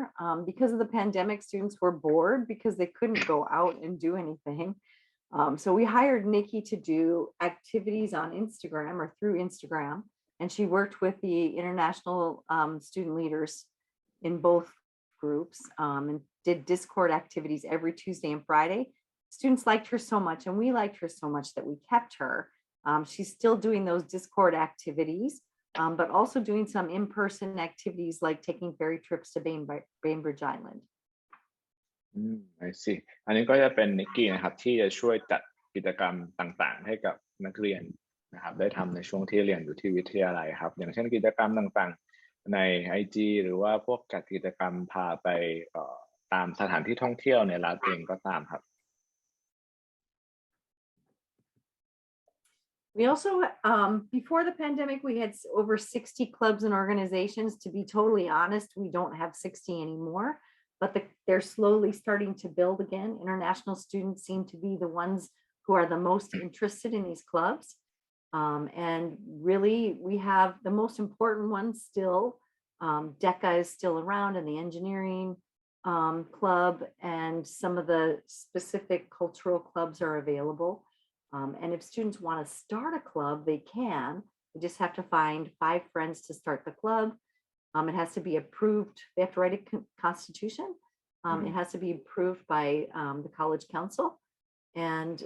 Because of the pandemic, students were bored because they couldn't go out and do anything. So we hired Nikki to do activities on Instagram or through Instagram. And she worked with the international student leaders in both groups and did Discord activities every Tuesday and Friday. Students liked her so much, and we liked her so much that we kept her. She's still doing those Discord activities, but also doing some in-person activities like taking ferry trips to Bainbridge Island. I see. อันนี้ก็จะเป็นนิกกี้นะครับที่จะช่วยจัดกิจกรรมต่างๆให้กับนักเรียนนะครับได้ทำในช่วงที่เรียนอยู่ที่วิทยาลัยครับอย่างเช่นกิจกรรมต่างๆใน IG หรือว่าพวกจัดกิจกรรมพาไปตามสถานที่ท่องเที่ยวในรัฐเองก็ตามครับ We also, before the pandemic, we had over 60 clubs and organizations. To be totally honest, we don't have 60 anymore, but they're slowly starting to build again. International students seem to be the ones who are the most interested in these clubs. And really, we have the most important ones still. DECA is still around, and the engineering club, and some of the specific cultural clubs are available. And if students want to start a club, they can. They just have to find 5 friends to start the club. It has to be approved. They have to write a constitution. It has to be approved by the college council. And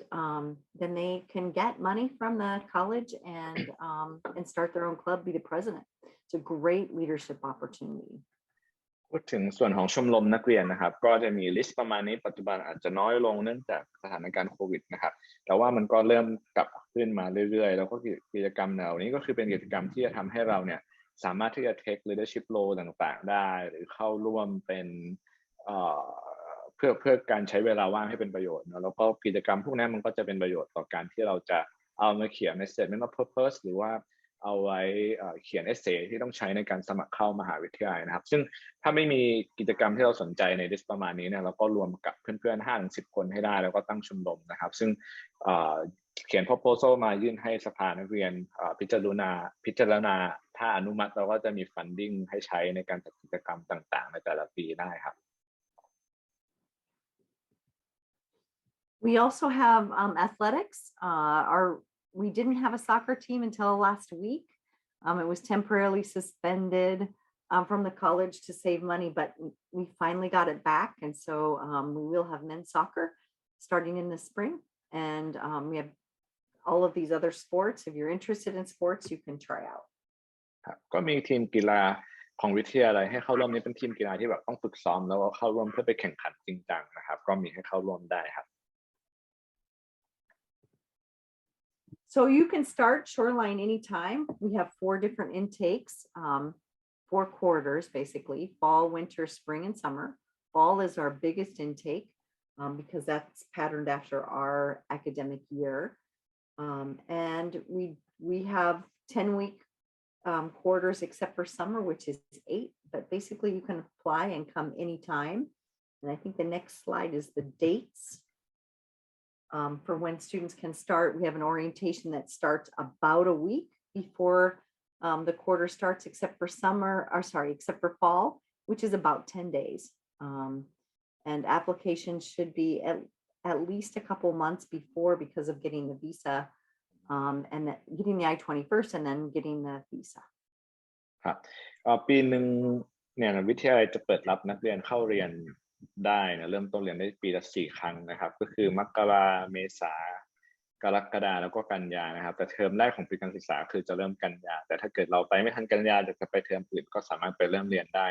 then they can get money from the college and start their own club, be the president. It's a great leadership opportunity. พูดถึงส่วนของชมรมนักเรียนนะครับก็จะมีลิสต์ประมาณนี้ปัจจุบันอาจจะน้อยลงเนื่องจากสถานการณ์โควิดนะครับแต่ว่ามันก็เริ่มกลับขึ้นมาเรื่อยๆแล้วก็กิจกรรมเหล่านี้ก็คือเป็นกิจกรรมที่จะทำให้เราเนี่ยสามารถที่จะ take leadership role ต่างๆได้หรือเข้าร่วมเป็นเพื่อการใช้เวลาว่างให้เป็นประโยชน์เนาะแล้วก็กิจกรรมพวกนี้มันก็จะเป็นประโยชน์ต่อการที่เราจะเอามาเขียนใน statement of purpose หรือว่า เอาไว้เขียนเอเซที่ต้องใช้ในการสมัครเข้ามหาวิทยาลัยนะครับซึ่งถ้าไม่มีกิจกรรมที่เราสนใจในลิสต์ประมาณนี้เนี่ยเราก็รวมกับเพื่อนๆ5-10 คนให้ได้แล้วก็ตั้งชมรมนะครับซึ่งเขียน proposal มายื่นให้สภานักเรียนพิจารณาถ้าอนุมัติเราก็จะมี funding ให้ใช้ในการจัดกิจกรรมต่างๆในแต่ละปีได้ครับ We also have athletics. We didn't have a soccer team until last week. It was temporarily suspended from the college to save money, but we finally got it back. And so we will have men's soccer starting in the spring. And we have all of these other sports. If you're interested in sports, you can try out. ก็มีทีมกีฬาของวิทยาลัยให้เข้าร่วมนี้เป็นทีมกีฬาที่แบบต้องฝึกซ้อมแล้วก็เข้าร่วมเพื่อไปแข่งขันจริงจังนะครับก็มีให้เข้าร่วมได้ครับ So you can start Shoreline anytime. We have 4 different intakes, 4 quarters, basically, fall, winter, spring, and summer. Fall is our biggest intake because that's patterned after our academic year. And we have 10-week quarters except for summer, which is 8, but basically you can apply and come anytime. And I think the next slide is the dates. For when students can start. We have an orientation that starts about a week before the quarter starts, except for except for fall, which is about 10 days. And applications should be at least a couple months before because of getting the visa and getting the I-21 and then getting the visa. ครับปีหนึ่งเนี่ยวิทยาลัยจะเปิดรับนักเรียนเข้าเรียนได้นะเริ่มต้นเรียนได้ปีละ4 ครั้งนะครับก็คือมกราเมษากรกฎาแล้วก็กันยานะครับแต่เทอมแรกของปีการศึกษาคือจะเริ่มกันยาแต่ถ้าเกิดเราไปไม่ทันกันยาจะไปเทอมอื่นก็สามารถไปเริ่มเรียนได้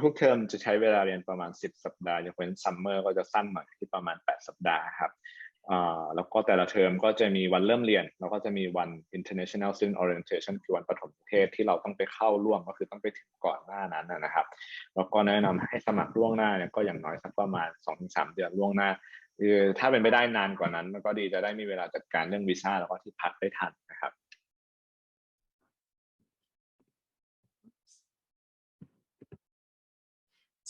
ทุกๆเทอมจะใช้เวลาเรียนประมาณ10 สัปดาห์ยกเว้นซัมเมอร์ก็จะสั้นหน่อยที่ประมาณ8 สัปดาห์ครับแล้วก็แต่ละเทอมก็จะมีวันเริ่มเรียนแล้วก็จะมีวัน International Student Orientation คือวันประถมนิเทศที่เราต้องไปเข้าร่วมก็คือต้องไปถึงก่อนหน้านั้นนะครับแล้วก็แนะนำให้สมัครล่วงหน้าเนี่ยก็อย่างน้อยสักประมาณ 2-3 เดือนล่วงหน้าคือถ้าเป็นไปได้นานกว่านั้นมันก็ดีจะได้มีเวลาจัดการเรื่องวีซ่าแล้วก็ที่พักได้ทันนะครับ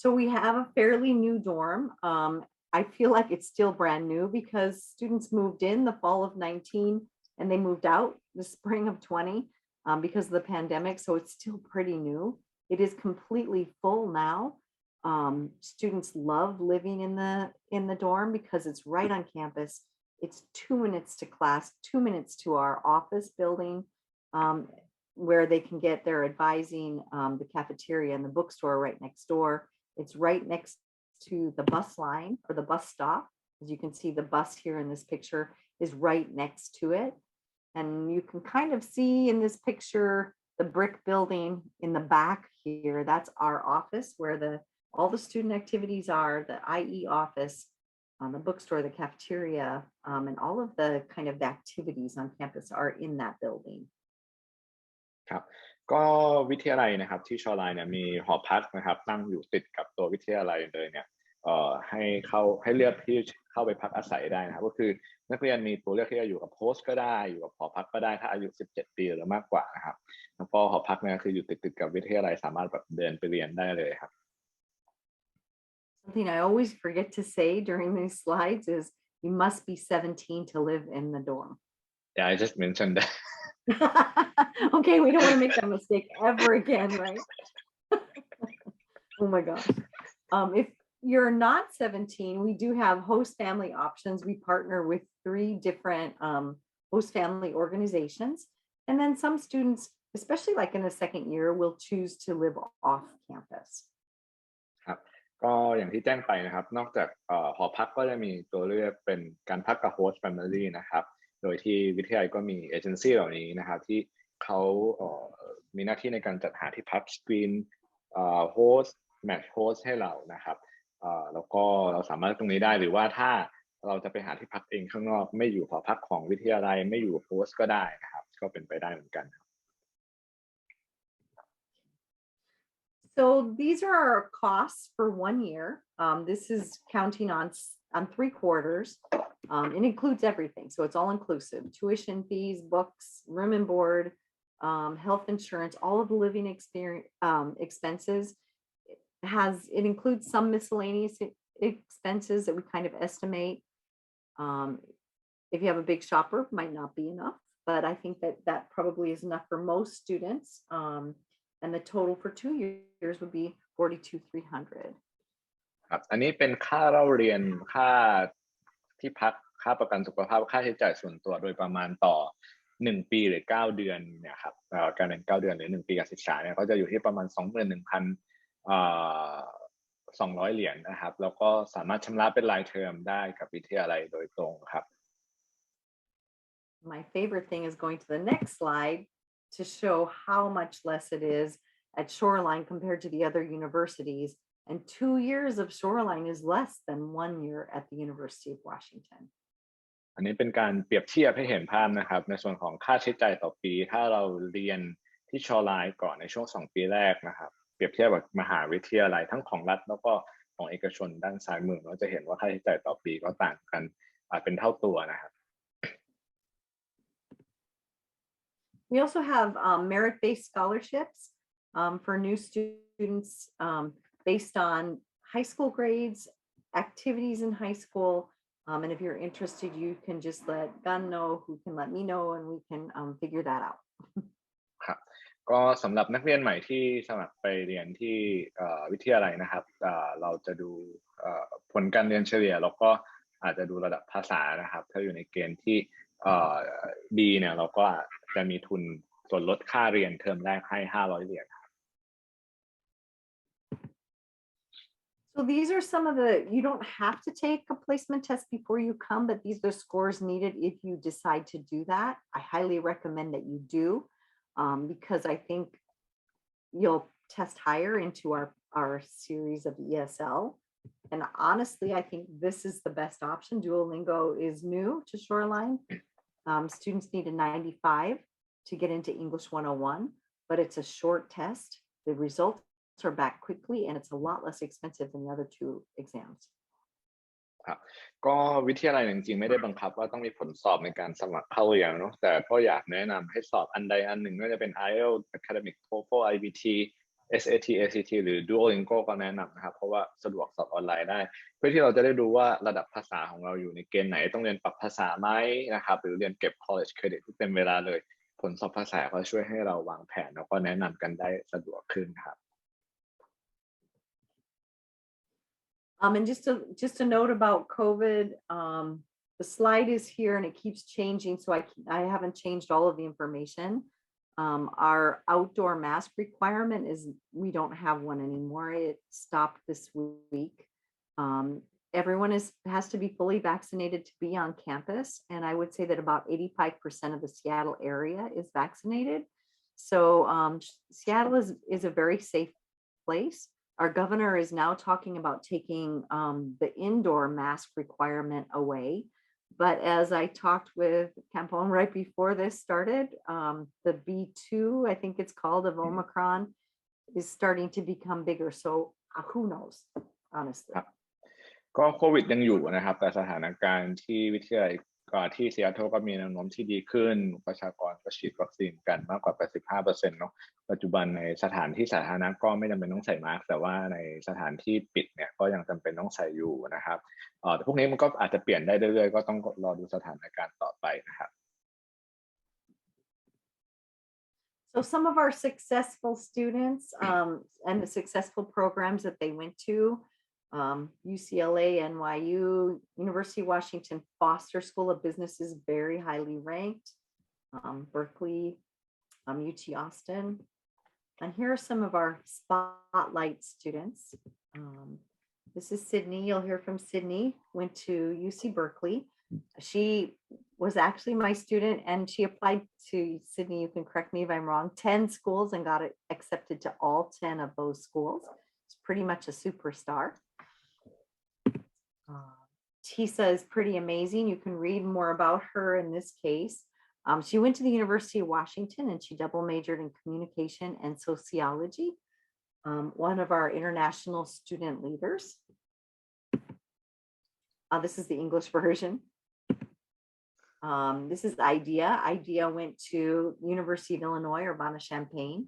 So we have a fairly new dorm. I feel like it's still brand new because students moved in the fall of 19 and they moved out the spring of 20 because of the pandemic. So it's still pretty new. It is completely full now. Students love living in the dorm because it's right on campus. It's 2 minutes to class, 2 minutes to our office building where they can get their advising, the cafeteria and the bookstore right next door. It's right next to the bus line or the bus stop. As you can see, the bus here in this picture is right next to it. And you can kind of see in this picture, the brick building in the back here, that's our office where all the student activities are, the IE office, the bookstore, the cafeteria, and all of the kind of the activities on campus are in that building. ครับก็วิทยาลัยนะครับที่ชอไลน์เนี่ยมีหอพักนะครับตั้งอยู่ติดกับตัววิทยาลัยเลยเนี่ยให้เลือกที่เข้าไปพักอาศัยได้นะครับก็คือนักเรียนมีตัวเลือกที่จะอยู่กับโฮสต์ก็ได้อยู่กับหอพักก็ได้ถ้าอายุ17 ปีหรือมากกว่านะครับแล้วก็หอพักเนี่ยคืออยู่ติดกับวิทยาลัยสามารถแบบเดินไปเรียนได้เลยครับ Something I always forget to say during these slides is you must be 17 to live in the dorm. Yeah, I just mentioned that. Okay, we don't want to make that mistake ever again, right? Oh my gosh. If you're not 17, we do have host family options. We partner with 3 different host family organizations. And then some students, especially like in the second year, will choose to live off campus. ครับก็อย่างที่แจ้งไปนะครับนอกจากหอพักก็จะมีตัวเลือกเป็นการพักกับโฮสต์แฟมิลี่นะครับโดยที่วิทยาลัยก็มีเอเจนซี่เหล่านี้นะครับที่เขามีหน้าที่ในการจัดหาที่พักสกรีนโฮสต์แมทช์โฮสต์ให้เรานะครับแล้วก็เราสามารถตรงนี้ได้หรือว่าถ้าเราจะไปหาที่พักเองข้างนอกไม่อยู่หอพักของวิทยาลัยไม่อยู่โฮสต์ก็ได้นะครับก็เป็นไปได้เหมือนกัน So these are our costs for 1 year. This is counting on 3 quarters. It includes everything. So it's all inclusive: tuition fees, books, room and board, health insurance, all of the living expenses. It includes some miscellaneous expenses that we kind of estimate. If you have a big shopper, might not be enough, but I think that probably is enough for most students. And the total for 2 years would be $42,300. ครับอันนี้เป็นค่าเล่าเรียนค่าที่พักค่าประกันสุขภาพค่าใช้จ่ายส่วนตัวโดยประมาณต่อ1ปีหรือ9เดือนเนี่ยครับการเรียน9เดือนหรือ1ปีการศึกษาเนี่ยก็จะอยู่ที่ประมาณ 21,200 เหรียญนะครับแล้วก็สามารถชำระเป็นรายเทอมได้กับวิทยาลัยโดยตรงครับ My favorite thing is going to the next slide to show how much less it is at Shoreline compared to the other universities. And 2 years of Shoreline is less than 1 year at the University of Washington. อันนี้เป็นการเปรียบเทียบให้เห็นภาพนะครับในส่วนของค่าใช้จ่ายต่อปีถ้าเราเรียนที่ชอไลน์ก่อนในช่วง2ปีแรกนะครับเปรียบเทียบกับมหาวิทยาลัยทั้งของรัฐแล้วก็ของเอกชนด้านซ้ายมือเราจะเห็นว่าค่าใช้จ่ายต่อปีก็ต่างกันเป็นเท่าตัวนะครับ We also have merit-based scholarships for new students based on high school grades, activities in high school. And if you're interested, you can just let Gun know, who can let me know, and we can figure that out. ครับก็สำหรับนักเรียนใหม่ที่สมัครไปเรียนที่วิทยาลัยนะครับเราจะดูผลการเรียนเฉลี่ยแล้วก็อาจจะดูระดับภาษานะครับถ้าอยู่ในเกณฑ์ที่ดีเนี่ยเราก็จะมีทุนส่วนลดค่าเรียนเทอมแรกให้500 เหรียญ So these are some of the, you don't have to take a placement test before you come, but these are scores needed if you decide to do that. I highly recommend that you do because I think you'll test higher into our series of ESL. And honestly, I think this is the best option. Duolingo is new to Shoreline. Students need a 95 to get into English 101, but it's a short test. The results are back quickly and it's a lot less expensive than the other 2 exams. ครับก็วิทยาลัยจริงๆไม่ได้บังคับว่าต้องมีผลสอบในการสมัครเข้าเรียนเนาะแต่ก็อยากแนะนำให้สอบอันใดอันหนึ่งไม่ว่าจะเป็น IELTS Academic TOEFL IBT SAT ACT หรือ Duolingo ก็แนะนำนะครับเพราะว่าสะดวกสอบออนไลน์ได้เพื่อที่เราจะได้ดูว่าระดับภาษาของเราอยู่ในเกณฑ์ไหนต้องเรียนปรับภาษาไหมนะครับหรือเรียนเก็บ college credit ที่เต็มเวลาเลยผลสอบภาษาก็ช่วยให้เราวางแผนแล้วก็แนะนำกันได้สะดวกขึ้นครับ And just a note about COVID, the slide is here and it keeps changing, so I haven't changed all of the information. Our outdoor mask requirement is we don't have one anymore. It stopped this week. Everyone has to be fully vaccinated to be on campus, and I would say that about 85% of the Seattle area is vaccinated. So Seattle is a very safe place. Our governor is now talking about taking the indoor mask requirement away. But as I talked with Campone right before this started, the B2, I think it's called, of Omicron is starting to become bigger. So who knows, honestly. ก็โควิดยังอยู่นะครับแต่สถานการณ์ที่วิทยาลัยที่ซีแอตเทิลก็มีแนวโน้มที่ดีขึ้นประชากรก็ฉีดวัคซีนกันมากกว่า 85% เนาะปัจจุบันในสถานที่สาธารณะก็ไม่จำเป็นต้องใส่มาสก์แต่ว่าในสถานที่ปิดเนี่ยก็ยังจำเป็นต้องใส่อยู่นะครับแต่พวกนี้มันก็อาจจะเปลี่ยนได้เรื่อยๆก็ต้องรอดูสถานการณ์ต่อไปนะครับ So some of our successful students and the successful programs that they went to, UCLA, NYU, University of Washington, Foster School of Business is very highly ranked, Berkeley, UT Austin. And here are some of our spotlight students. This is Sydney. You'll hear from Sydney, went to UC Berkeley. She was actually my student and she applied to Sydney, you can correct me if I'm wrong, 10 schools and got accepted to all 10 of those schools. It's pretty much a superstar. Tisa is pretty amazing. You can read more about her in this case. She went to the University of Washington and she double majored in communication and sociology. One of our international student leaders. This is the English version. This is Idea. Idea went to University of Illinois, Urbana-Champaign,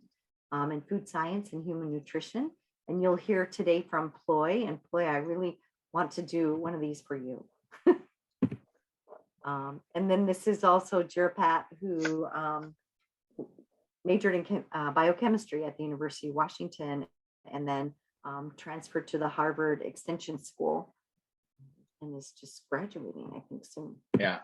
in food science and human nutrition. And you'll hear today from Ploy. And Ploy, I really want to do one of these for you. And then this is also Jirapat, who majored in biochemistry at the University of Washington, and then transferred to the Harvard Extension School, and is just graduating, I think, soon. Yeah,